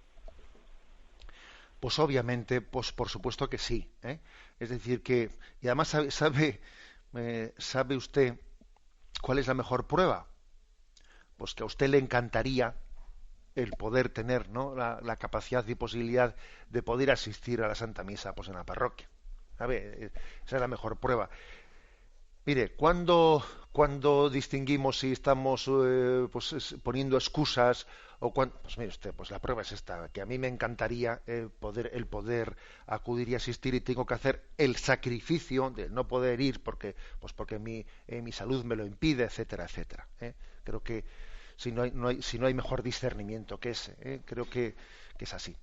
Pues obviamente, pues por supuesto que sí, ¿eh? Es decir que, y además sabe usted cuál es la mejor prueba, pues que a usted le encantaría el poder tener, ¿no?, la capacidad y posibilidad de poder asistir a la Santa Misa, pues en la parroquia. ¿Sabe? Esa es la mejor prueba. Mire, ¿cuándo distinguimos si estamos pues poniendo excusas o cuando? Pues mire usted, pues la prueba es esta, que a mí me encantaría el poder acudir y asistir, y tengo que hacer el sacrificio de no poder ir porque mi salud me lo impide, etcétera, etcétera. Creo que si no hay mejor discernimiento que ese, creo que es así.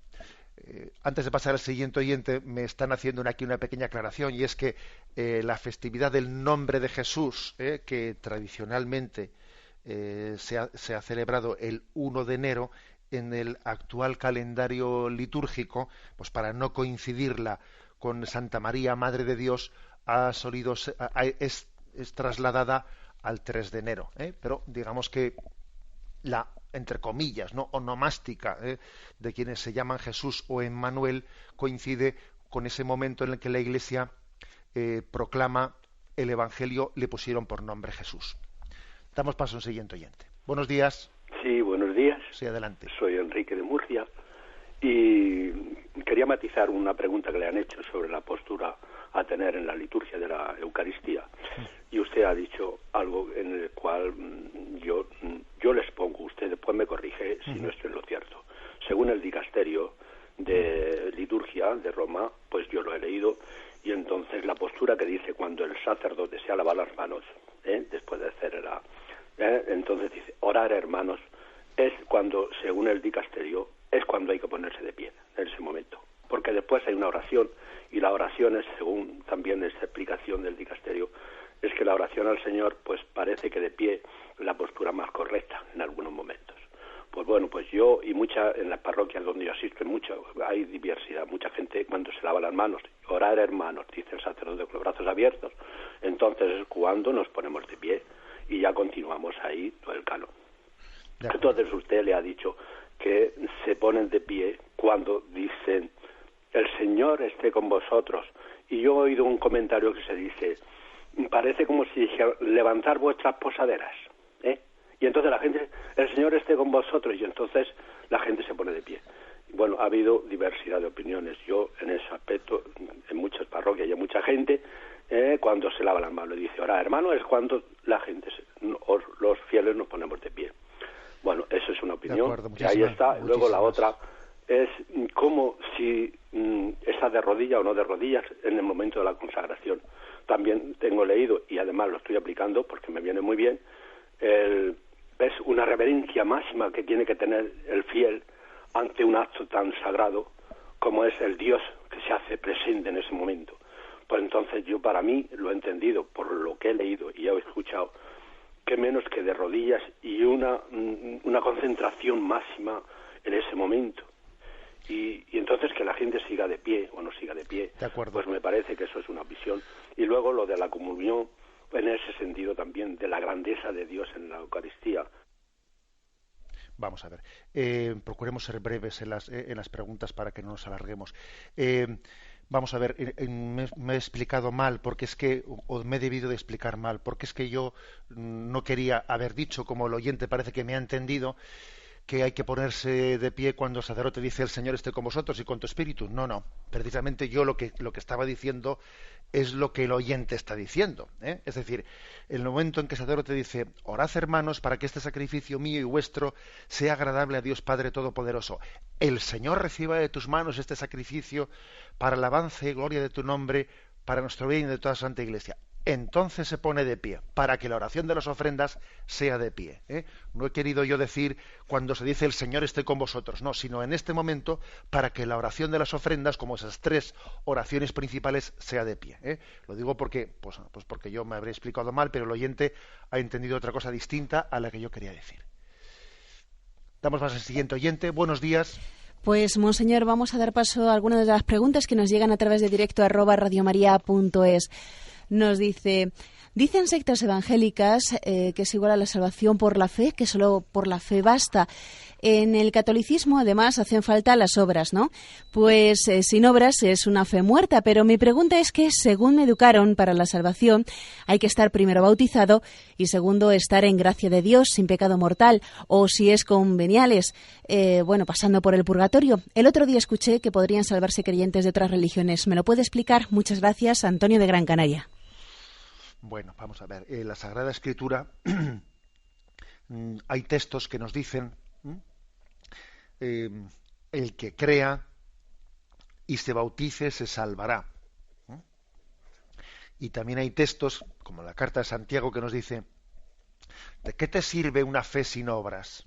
Antes de pasar al siguiente oyente, me están haciendo aquí una pequeña aclaración, y es que la festividad del nombre de Jesús, que tradicionalmente se ha celebrado el 1 de enero, en el actual calendario litúrgico, pues para no coincidirla con Santa María, Madre de Dios, es trasladada al 3 de enero, pero digamos que la, entre comillas, ¿no?, onomástica de quienes se llaman Jesús o Emmanuel coincide con ese momento en el que la Iglesia proclama el Evangelio, le pusieron por nombre Jesús. Damos paso a un siguiente oyente. Buenos días. Sí, buenos días. Sí, adelante. Soy Enrique de Murcia y quería matizar una pregunta que le han hecho sobre la postura a tener en la liturgia de la Eucaristía. Y usted ha dicho algo en el cual yo les pongo, usted después me corrige si no estoy en lo cierto. Según el dicasterio de liturgia de Roma, pues yo lo he leído, y entonces la postura que dice cuando el sacerdote se lava las manos, después de hacer entonces dice, orar, hermanos, es cuando, según el dicasterio, es cuando hay que ponerse de pie, en ese momento. Porque después hay una oración, y la oración es, según también esta explicación del dicasterio, es que la oración al Señor, pues parece que de pie es la postura más correcta en algunos momentos. Pues bueno, pues yo y en las parroquias donde yo asisto, hay diversidad, mucha gente cuando se lava las manos, orar, hermanos, dice el sacerdote con los brazos abiertos, entonces es cuando nos ponemos de pie y ya continuamos ahí todo el canon. Entonces usted le ha dicho que se ponen de pie cuando dicen el Señor esté con vosotros, y yo he oído un comentario que se dice, parece como si dijera levantar vuestras posaderas, y entonces la gente, el Señor esté con vosotros, y entonces la gente se pone de pie. Bueno, ha habido diversidad de opiniones. Yo en ese aspecto, en muchas parroquias y hay mucha gente, cuando se lava las manos y dice, ahora hermano, es cuando la gente, los fieles nos ponemos de pie. Bueno, eso es una opinión, y ahí está. Luego la otra es como si está de rodillas o no de rodillas en el momento de la consagración. También tengo leído, y además lo estoy aplicando porque me viene muy bien, es una reverencia máxima que tiene que tener el fiel ante un acto tan sagrado como es el Dios que se hace presente en ese momento. Pues entonces yo, para mí, lo he entendido por lo que he leído y he escuchado, que menos que de rodillas y una concentración máxima en ese momento. Y entonces que la gente siga de pie o no siga de pie, pues me parece que eso es una visión. Y luego lo de la comunión, en ese sentido también, de la grandeza de Dios en la Eucaristía. Vamos a ver, procuremos ser breves en las preguntas para que no nos alarguemos. Vamos a ver, me he explicado mal, porque es que, o me he debido de explicar mal, porque es que yo no quería haber dicho, como el oyente parece que me ha entendido, que hay que ponerse de pie cuando el sacerdote dice el Señor esté con vosotros y con tu espíritu. No, precisamente yo lo que estaba diciendo es lo que el oyente está diciendo, Es decir, el momento en que el sacerdote dice, orad hermanos para que este sacrificio mío y vuestro sea agradable a Dios Padre Todopoderoso. El Señor reciba de tus manos este sacrificio para alabanza y gloria de tu nombre, para nuestro bien y de toda Santa Iglesia. Entonces se pone de pie, para que la oración de las ofrendas sea de pie. No he querido yo decir cuando se dice el Señor esté con vosotros, no, sino en este momento para que la oración de las ofrendas, como esas tres oraciones principales, sea de pie. Lo digo porque, pues porque yo me habré explicado mal, pero el oyente ha entendido otra cosa distinta a la que yo quería decir. Damos más al siguiente oyente. Buenos días. Pues, monseñor, vamos a dar paso a algunas de las preguntas que nos llegan a través de directo@radiomaria.es. Nos dicen sectas evangélicas que es igual a la salvación por la fe, que solo por la fe basta. En el catolicismo, además, hacen falta las obras, ¿no? Pues sin obras es una fe muerta, pero mi pregunta es que, según me educaron, para la salvación hay que estar primero bautizado y segundo, estar en gracia de Dios, sin pecado mortal, o si es con veniales, pasando por el purgatorio. El otro día escuché que podrían salvarse creyentes de otras religiones. ¿Me lo puede explicar? Muchas gracias, Antonio de Gran Canaria. Bueno, vamos a ver. En la Sagrada Escritura hay textos que nos dicen el que crea y se bautice se salvará. Y también hay textos, como la Carta de Santiago, que nos dice, ¿de qué te sirve una fe sin obras?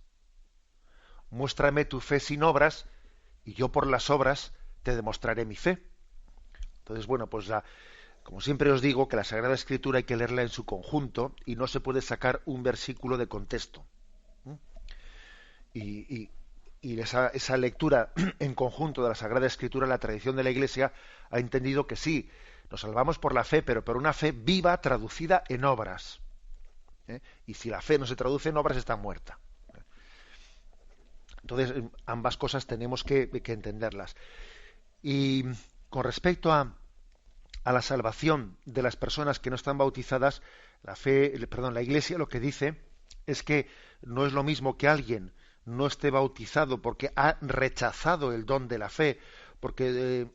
Muéstrame tu fe sin obras y yo por las obras te demostraré mi fe. Entonces, bueno, pues como siempre os digo, que la Sagrada Escritura hay que leerla en su conjunto y no se puede sacar un versículo de contexto. Y esa lectura en conjunto de la Sagrada Escritura, la tradición de la Iglesia ha entendido que sí, Nos salvamos por la fe, pero por una fe viva traducida en obras. Y si la fe no se traduce en obras, está muerta. Entonces, ambas cosas tenemos que entenderlas. Y con respecto a la salvación de las personas que no están bautizadas, la Iglesia lo que dice es que no es lo mismo que alguien no esté bautizado porque ha rechazado el don de la fe, porque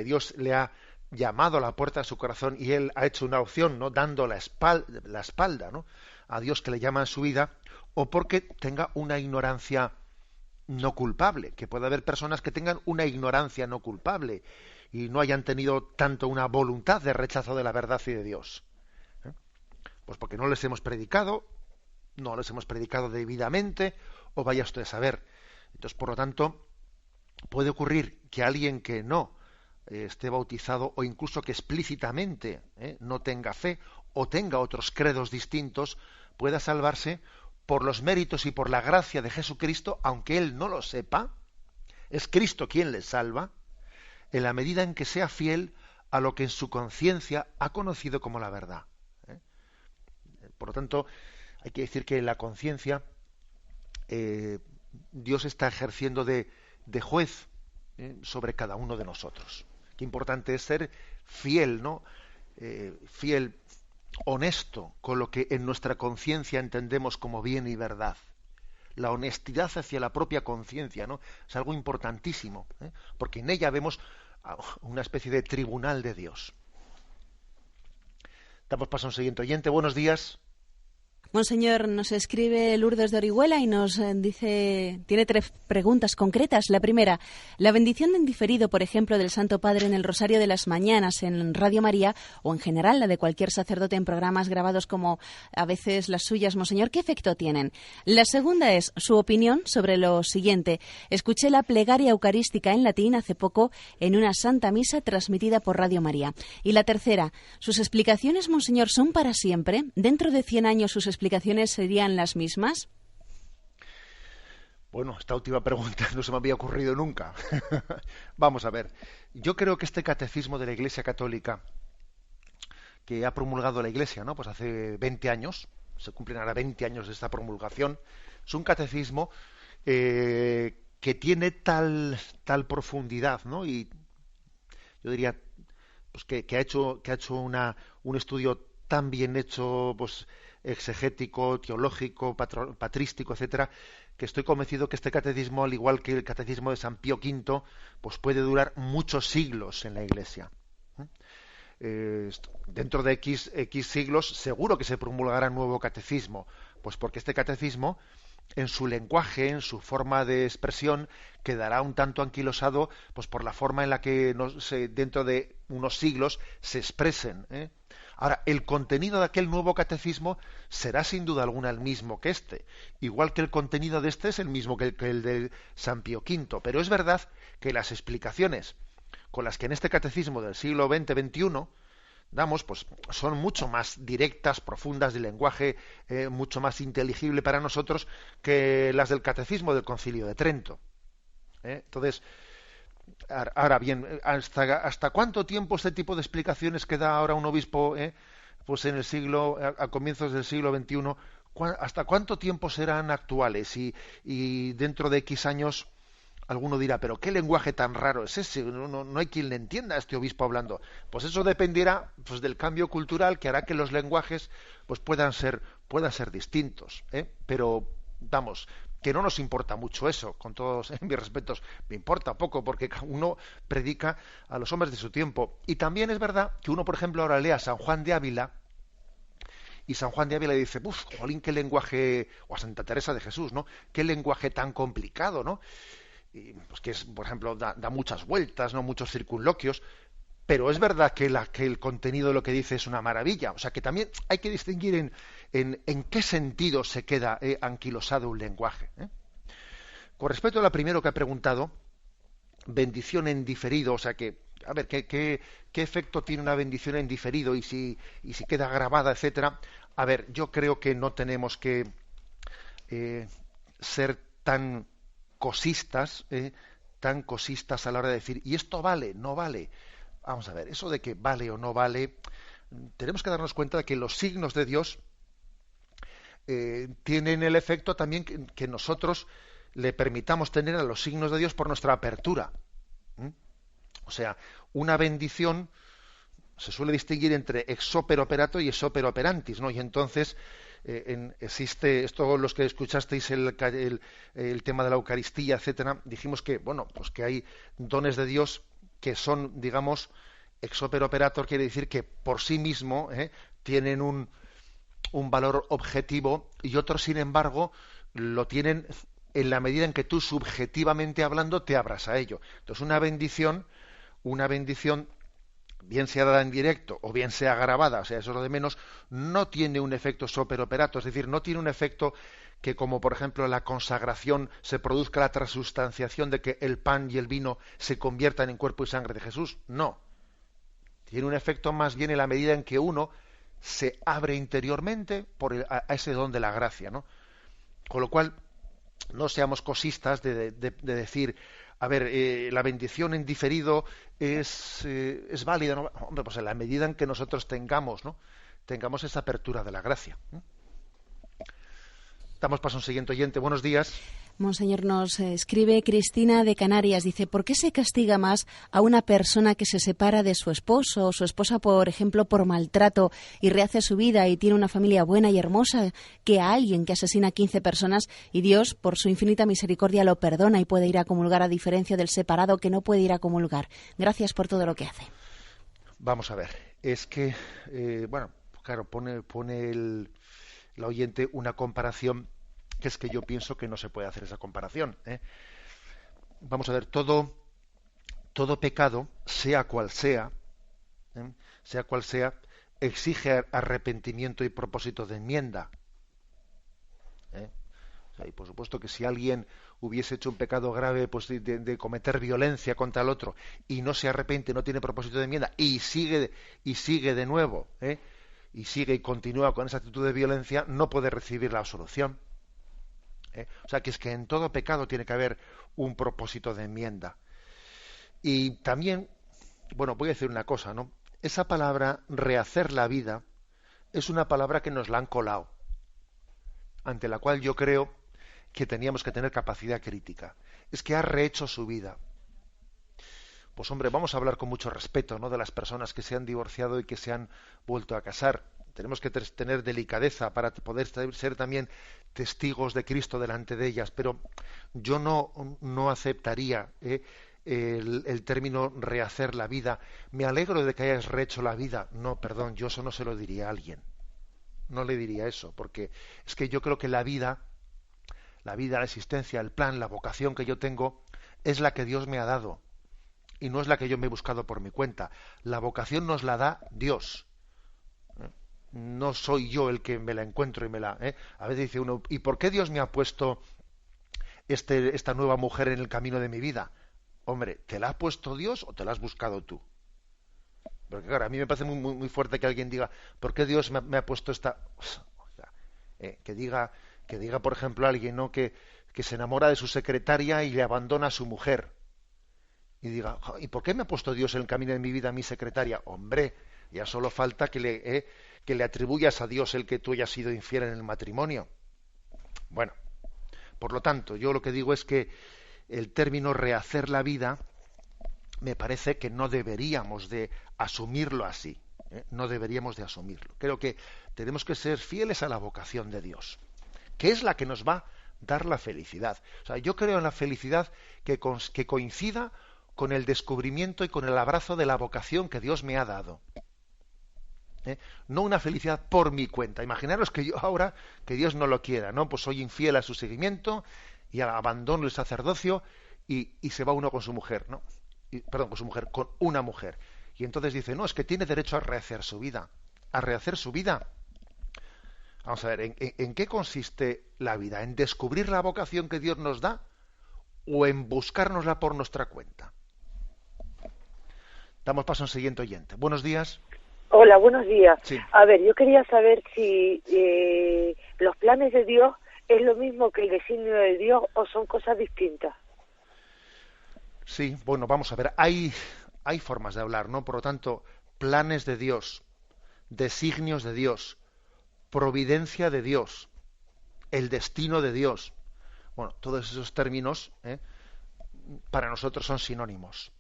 Dios le ha llamado a la puerta de su corazón y él ha hecho una opción, ¿no?, dando la espalda, ¿no?, a Dios que le llama en su vida, o porque tenga una ignorancia no culpable, que puede haber personas que tengan una ignorancia no culpable y no hayan tenido tanto una voluntad de rechazo de la verdad y de Dios. Pues porque no les hemos predicado debidamente, o vaya usted a saber. Entonces, por lo tanto, puede ocurrir que alguien que no esté bautizado, o incluso que explícitamente no tenga fe o tenga otros credos distintos, pueda salvarse por los méritos y por la gracia de Jesucristo, aunque él no lo sepa. Es Cristo quien le salva, en la medida en que sea fiel a lo que en su conciencia ha conocido como la verdad. Por lo tanto, hay que decir que en la conciencia Dios está ejerciendo de juez sobre cada uno de nosotros. Qué importante es ser fiel, ¿no? Fiel, honesto con lo que en nuestra conciencia entendemos como bien y verdad. La honestidad hacia la propia conciencia, ¿no?, es algo importantísimo, porque en ella vemos una especie de tribunal de Dios. Damos paso a un siguiente oyente. Buenos días. Monseñor, nos escribe Lourdes de Orihuela y nos dice, tiene 3 preguntas concretas. La primera, la bendición en diferido, por ejemplo, del Santo Padre en el Rosario de las Mañanas en Radio María, o en general la de cualquier sacerdote en programas grabados como a veces las suyas, Monseñor, ¿qué efecto tienen? La segunda es su opinión sobre lo siguiente. Escuché la plegaria eucarística en latín hace poco en una Santa Misa transmitida por Radio María. Y la tercera, ¿sus explicaciones, Monseñor, son para siempre? ¿Dentro de 100 años sus explicaciones serían las mismas? Bueno, esta última pregunta no se me había ocurrido nunca. Vamos a ver. Yo creo que este catecismo de la Iglesia Católica que ha promulgado la Iglesia, ¿no?, pues hace 20 años, se cumplen ahora 20 años de esta promulgación, es un catecismo que tiene tal profundidad, ¿no?, y yo diría pues que ha hecho un estudio tan bien hecho, pues exegético, teológico, patrístico, etcétera, que estoy convencido que este catecismo, al igual que el catecismo de San Pío V, pues puede durar muchos siglos en la Iglesia. Dentro de X siglos seguro que se promulgará un nuevo catecismo, pues porque este catecismo, en su lenguaje, en su forma de expresión, quedará un tanto anquilosado pues por la forma en la que dentro de unos siglos se expresen. Ahora, el contenido de aquel nuevo catecismo será sin duda alguna el mismo que este, igual que el contenido de este es el mismo que el de San Pío V, pero es verdad que las explicaciones con las que en este catecismo del siglo XX-XXI damos, pues son mucho más directas, profundas, de lenguaje mucho más inteligible para nosotros que las del catecismo del Concilio de Trento. Entonces, ahora bien, ¿hasta cuánto tiempo este tipo de explicaciones que da ahora un obispo, pues en el siglo, a comienzos del siglo XXI, hasta cuánto tiempo serán actuales? Y dentro de X años alguno dirá, pero qué lenguaje tan raro es ese, no hay quien le entienda a este obispo hablando. Pues eso dependerá pues del cambio cultural que hará que los lenguajes pues puedan ser distintos, pero vamos, que no nos importa mucho eso, con todos mis respetos, me importa poco porque uno predica a los hombres de su tiempo. Y también es verdad que uno, por ejemplo, ahora lee a San Juan de Ávila y San Juan de Ávila dice, jolín, qué lenguaje, o a Santa Teresa de Jesús, ¿no?, qué lenguaje tan complicado, ¿no?, y, pues que es, por ejemplo, da muchas vueltas, no, muchos circunloquios, pero es verdad que el contenido de lo que dice es una maravilla. O sea que también hay que distinguir en qué sentido se queda anquilosado un lenguaje. Con respecto a lo primero que ha preguntado, bendición en diferido, o sea que, a ver, ¿qué efecto tiene una bendición en diferido y si queda grabada, etcétera? A ver, yo creo que no tenemos que ser tan cosistas a la hora de decir, ¿y esto vale? ¿No vale? vamos a ver, eso de que vale o no vale, tenemos que darnos cuenta de que los signos de Dios tienen el efecto también que nosotros le permitamos tener a los signos de Dios por nuestra apertura. O sea, una bendición se suele distinguir entre ex opere operato y ex opere operantis, ¿no? Y entonces existe esto, los que escuchasteis el tema de la Eucaristía, etcétera, dijimos que, bueno, pues que hay dones de Dios que son, digamos, ex opere operator, quiere decir que por sí mismo tienen un valor objetivo, y otros, sin embargo, lo tienen en la medida en que tú, subjetivamente hablando, te abras a ello. Entonces, una bendición, bien sea dada en directo o bien sea grabada, o sea, eso es lo de menos, no tiene un efecto super operato, es decir, no tiene un efecto que, como por ejemplo en la consagración, se produzca la transustanciación de que el pan y el vino se conviertan en cuerpo y sangre de Jesús. No. Tiene un efecto más bien en la medida en que uno se abre interiormente a ese don de la gracia, ¿no? Con lo cual, no seamos cosistas de decir, a ver, la bendición en diferido es válida, ¿no? Hombre, pues en la medida en que nosotros tengamos esa apertura de la gracia. Damos paso a un siguiente oyente. Buenos días. Monseñor, nos escribe Cristina de Canarias. Dice, ¿por qué se castiga más a una persona que se separa de su esposo o su esposa, por ejemplo, por maltrato y rehace su vida y tiene una familia buena y hermosa, que a alguien que asesina a 15 personas y Dios, por su infinita misericordia, lo perdona y puede ir a comulgar, a diferencia del separado que no puede ir a comulgar? Gracias por todo lo que hace. Vamos a ver. Es que, bueno, claro, pone la oyente una comparación que es que yo pienso que no se puede hacer esa comparación. Vamos a ver, todo pecado, sea cual sea, exige arrepentimiento y propósito de enmienda. O sea, y por supuesto que si alguien hubiese hecho un pecado grave, pues de cometer violencia contra el otro, y no se arrepiente, no tiene propósito de enmienda, y sigue de nuevo, y sigue y continúa con esa actitud de violencia, no puede recibir la absolución. O sea, que es que en todo pecado tiene que haber un propósito de enmienda. Y también, bueno, voy a decir una cosa, ¿no? Esa palabra, rehacer la vida, es una palabra que nos la han colado, ante la cual yo creo que teníamos que tener capacidad crítica. Es que ha rehecho su vida. Pues hombre, vamos a hablar con mucho respeto, ¿no?, de las personas que se han divorciado y que se han vuelto a casar. Tenemos que tener delicadeza para poder ser también testigos de Cristo delante de ellas, pero yo no aceptaría el término rehacer la vida. Me alegro de que hayas rehecho la vida. No, perdón, yo eso no se lo diría a alguien. No le diría eso, porque es que yo creo que la vida, la existencia, el plan, la vocación que yo tengo, es la que Dios me ha dado, y no es la que yo me he buscado por mi cuenta. La vocación nos la da Dios. No soy yo el que me la encuentro y me la... A veces dice uno, ¿y por qué Dios me ha puesto esta nueva mujer en el camino de mi vida? Hombre, ¿te la ha puesto Dios o te la has buscado tú? Porque claro, a mí me parece muy, muy fuerte que alguien diga, ¿por qué Dios me ha puesto esta...? O sea, que diga, por ejemplo, alguien, ¿no?, que se enamora de su secretaria y le abandona a su mujer. Y diga, ¿y por qué me ha puesto Dios en el camino de mi vida a mi secretaria? Hombre, ya solo falta que le atribuyas a Dios el que tú hayas sido infiel en el matrimonio. Bueno, por lo tanto, yo lo que digo es que el término rehacer la vida me parece que no deberíamos de asumirlo así. No deberíamos de asumirlo. Creo que tenemos que ser fieles a la vocación de Dios, que es la que nos va a dar la felicidad. O sea, yo creo en la felicidad que coincida con el descubrimiento y con el abrazo de la vocación que Dios me ha dado. No una felicidad por mi cuenta. Imaginaros que yo ahora, que Dios no lo quiera, ¿no? Pues soy infiel a su seguimiento y abandono el sacerdocio y se va uno con su mujer, ¿no? Con una mujer. Y entonces dice, no, es que tiene derecho a rehacer su vida. A rehacer su vida. Vamos a ver, ¿en qué consiste la vida? ¿En descubrir la vocación que Dios nos da o en buscárnosla por nuestra cuenta? Damos paso a un siguiente oyente. Buenos días. Hola, buenos días. Sí. A ver, yo quería saber si los planes de Dios es lo mismo que el designio de Dios o son cosas distintas. Sí, bueno, vamos a ver. Hay hay formas de hablar, ¿no? Por lo tanto, planes de Dios, designios de Dios, providencia de Dios, el destino de Dios. Bueno, todos esos términos para nosotros son sinónimos.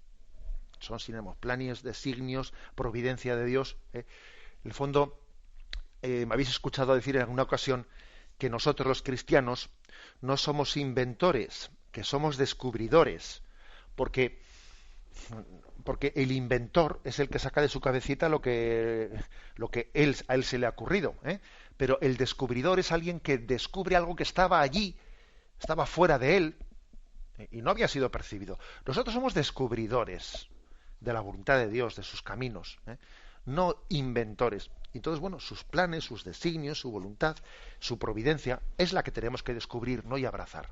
Son sinónimos. Planes, designios, providencia de Dios. En el fondo, me habéis escuchado decir en alguna ocasión que nosotros los cristianos no somos inventores, que somos descubridores, porque el inventor es el que saca de su cabecita lo que a él se le ha ocurrido, pero el descubridor es alguien que descubre algo que estaba allí, estaba fuera de él y no había sido percibido. Nosotros somos descubridores de la voluntad de Dios, de sus caminos, no inventores. Entonces, bueno, sus planes, sus designios, su voluntad, su providencia es la que tenemos que descubrir, ¿no? Y abrazar.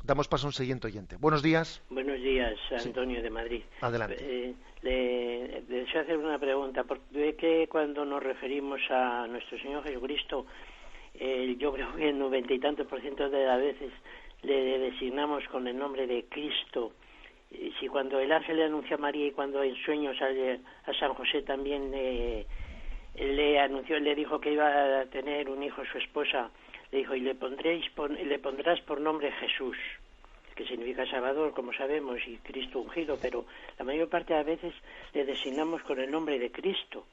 Damos paso a un siguiente oyente. Buenos días. Buenos días, Antonio, sí, de Madrid. Adelante. Le deseo hacer una pregunta, porque que cuando nos referimos a nuestro Señor Jesucristo, yo creo que el 90 y tantos % de las veces le designamos con el nombre de Cristo. Si cuando el ángel le anunció a María y cuando en sueños a San José también le anunció, le dijo que iba a tener un hijo su esposa, le dijo, y le pondrás por nombre Jesús, que significa Salvador, como sabemos, y Cristo ungido, pero la mayor parte de las veces le designamos con el nombre de Cristo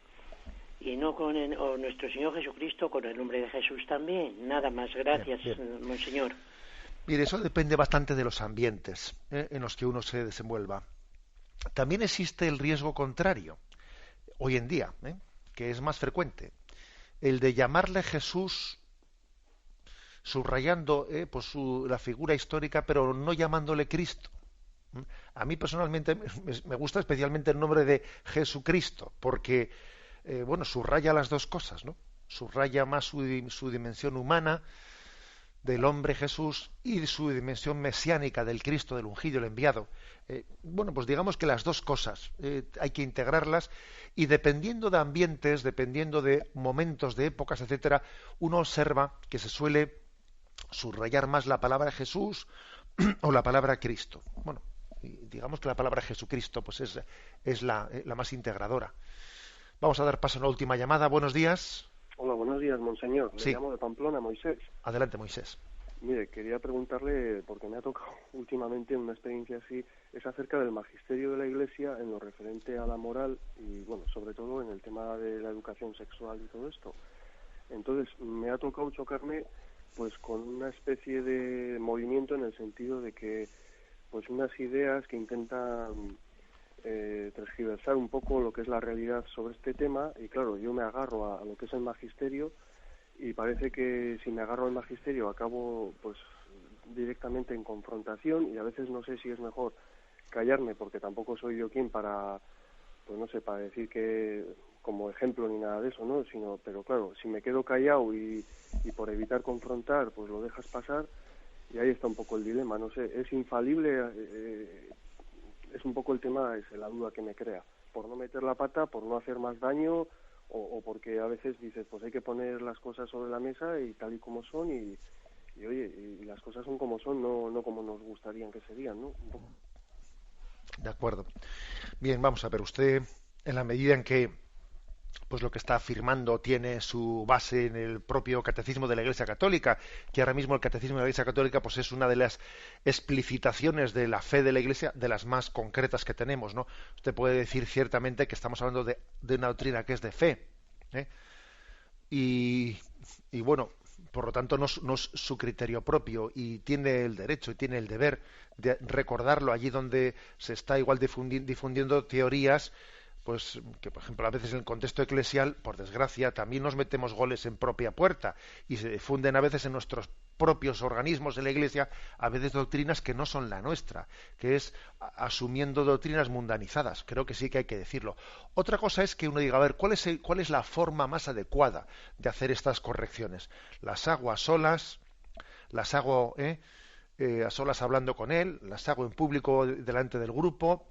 y no con o nuestro Señor Jesucristo con el nombre de Jesús también. Nada más, gracias, bien. Monseñor. Mire, eso depende bastante de los ambientes en los que uno se desenvuelva. También existe el riesgo contrario, hoy en día, que es más frecuente, el de llamarle Jesús subrayando la figura histórica, pero no llamándole Cristo. A mí personalmente me gusta especialmente el nombre de Jesucristo, porque subraya las dos cosas, ¿no? Subraya más su dimensión humana del hombre Jesús y su dimensión mesiánica del Cristo, del ungido, el enviado. Pues digamos que las dos cosas hay que integrarlas, y dependiendo de ambientes, dependiendo de momentos, de épocas, etcétera, uno observa que se suele subrayar más la palabra Jesús o la palabra Cristo. Bueno, digamos que la palabra Jesucristo pues es la más integradora. Vamos a dar paso a la última llamada. Buenos días. Hola, buenos días, monseñor. Sí. Le llamo de Pamplona, Moisés. Adelante, Moisés. Mire, quería preguntarle, porque me ha tocado últimamente una experiencia así, es acerca del magisterio de la Iglesia en lo referente a la moral y, sobre todo en el tema de la educación sexual y todo esto. Entonces, me ha tocado chocarme pues con una especie de movimiento en el sentido de que pues unas ideas que intentan transgiversar un poco lo que es la realidad sobre este tema, y claro, yo me agarro a lo que es el magisterio, y parece que si me agarro al magisterio acabo pues directamente en confrontación, y a veces no sé si es mejor callarme, porque tampoco soy yo quien para para decir que como ejemplo ni nada de eso, ¿no? Pero claro, si me quedo callado y por evitar confrontar, pues lo dejas pasar, y ahí está un poco el dilema, no sé, es infalible, es un poco el tema, es la duda que me crea, por no meter la pata, por no hacer más daño, o porque a veces dices, pues hay que poner las cosas sobre la mesa y tal y como son, y oye, y las cosas son como son, no como nos gustarían que serían, ¿no? Un poco. De acuerdo. Bien, vamos a ver, usted, en la medida en que pues lo que está afirmando tiene su base en el propio catecismo de la Iglesia Católica, que ahora mismo el catecismo de la Iglesia Católica pues es una de las explicitaciones de la fe de la Iglesia, de las más concretas que tenemos, ¿no? Usted puede decir ciertamente que estamos hablando de una doctrina que es de fe, y por lo tanto no es su criterio propio, y tiene el derecho y tiene el deber de recordarlo allí donde se está igual difundiendo teorías pues que, por ejemplo, a veces en el contexto eclesial, por desgracia, también nos metemos goles en propia puerta y se difunden a veces en nuestros propios organismos de la Iglesia, a veces doctrinas que no son la nuestra, que es asumiendo doctrinas mundanizadas. Creo que sí que hay que decirlo. Otra cosa es que uno diga, a ver, ¿cuál es la forma más adecuada de hacer estas correcciones? ¿Las hago a solas? ¿Las hago a solas hablando con él? ¿Las hago en público delante del grupo?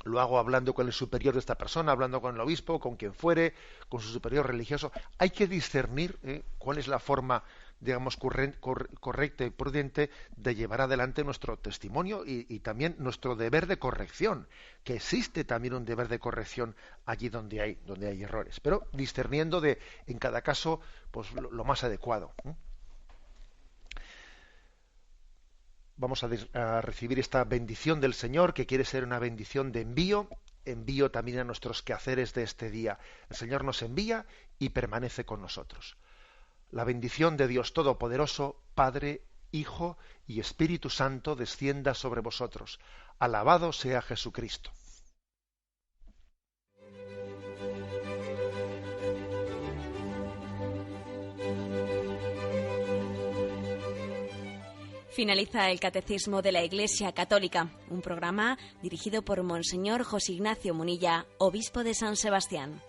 Lo hago hablando con el superior de esta persona, hablando con el obispo, con quien fuere, con su superior religioso. Hay que discernir cuál es la forma digamos, correcta y prudente de llevar adelante nuestro testimonio y también nuestro deber de corrección, que existe también un deber de corrección allí donde hay errores, pero discerniendo en cada caso pues lo más adecuado. Vamos a recibir esta bendición del Señor, que quiere ser una bendición de envío también a nuestros quehaceres de este día. El Señor nos envía y permanece con nosotros. La bendición de Dios Todopoderoso, Padre, Hijo y Espíritu Santo, descienda sobre vosotros. Alabado sea Jesucristo. Finaliza el Catecismo de la Iglesia Católica, un programa dirigido por Monseñor José Ignacio Munilla, obispo de San Sebastián.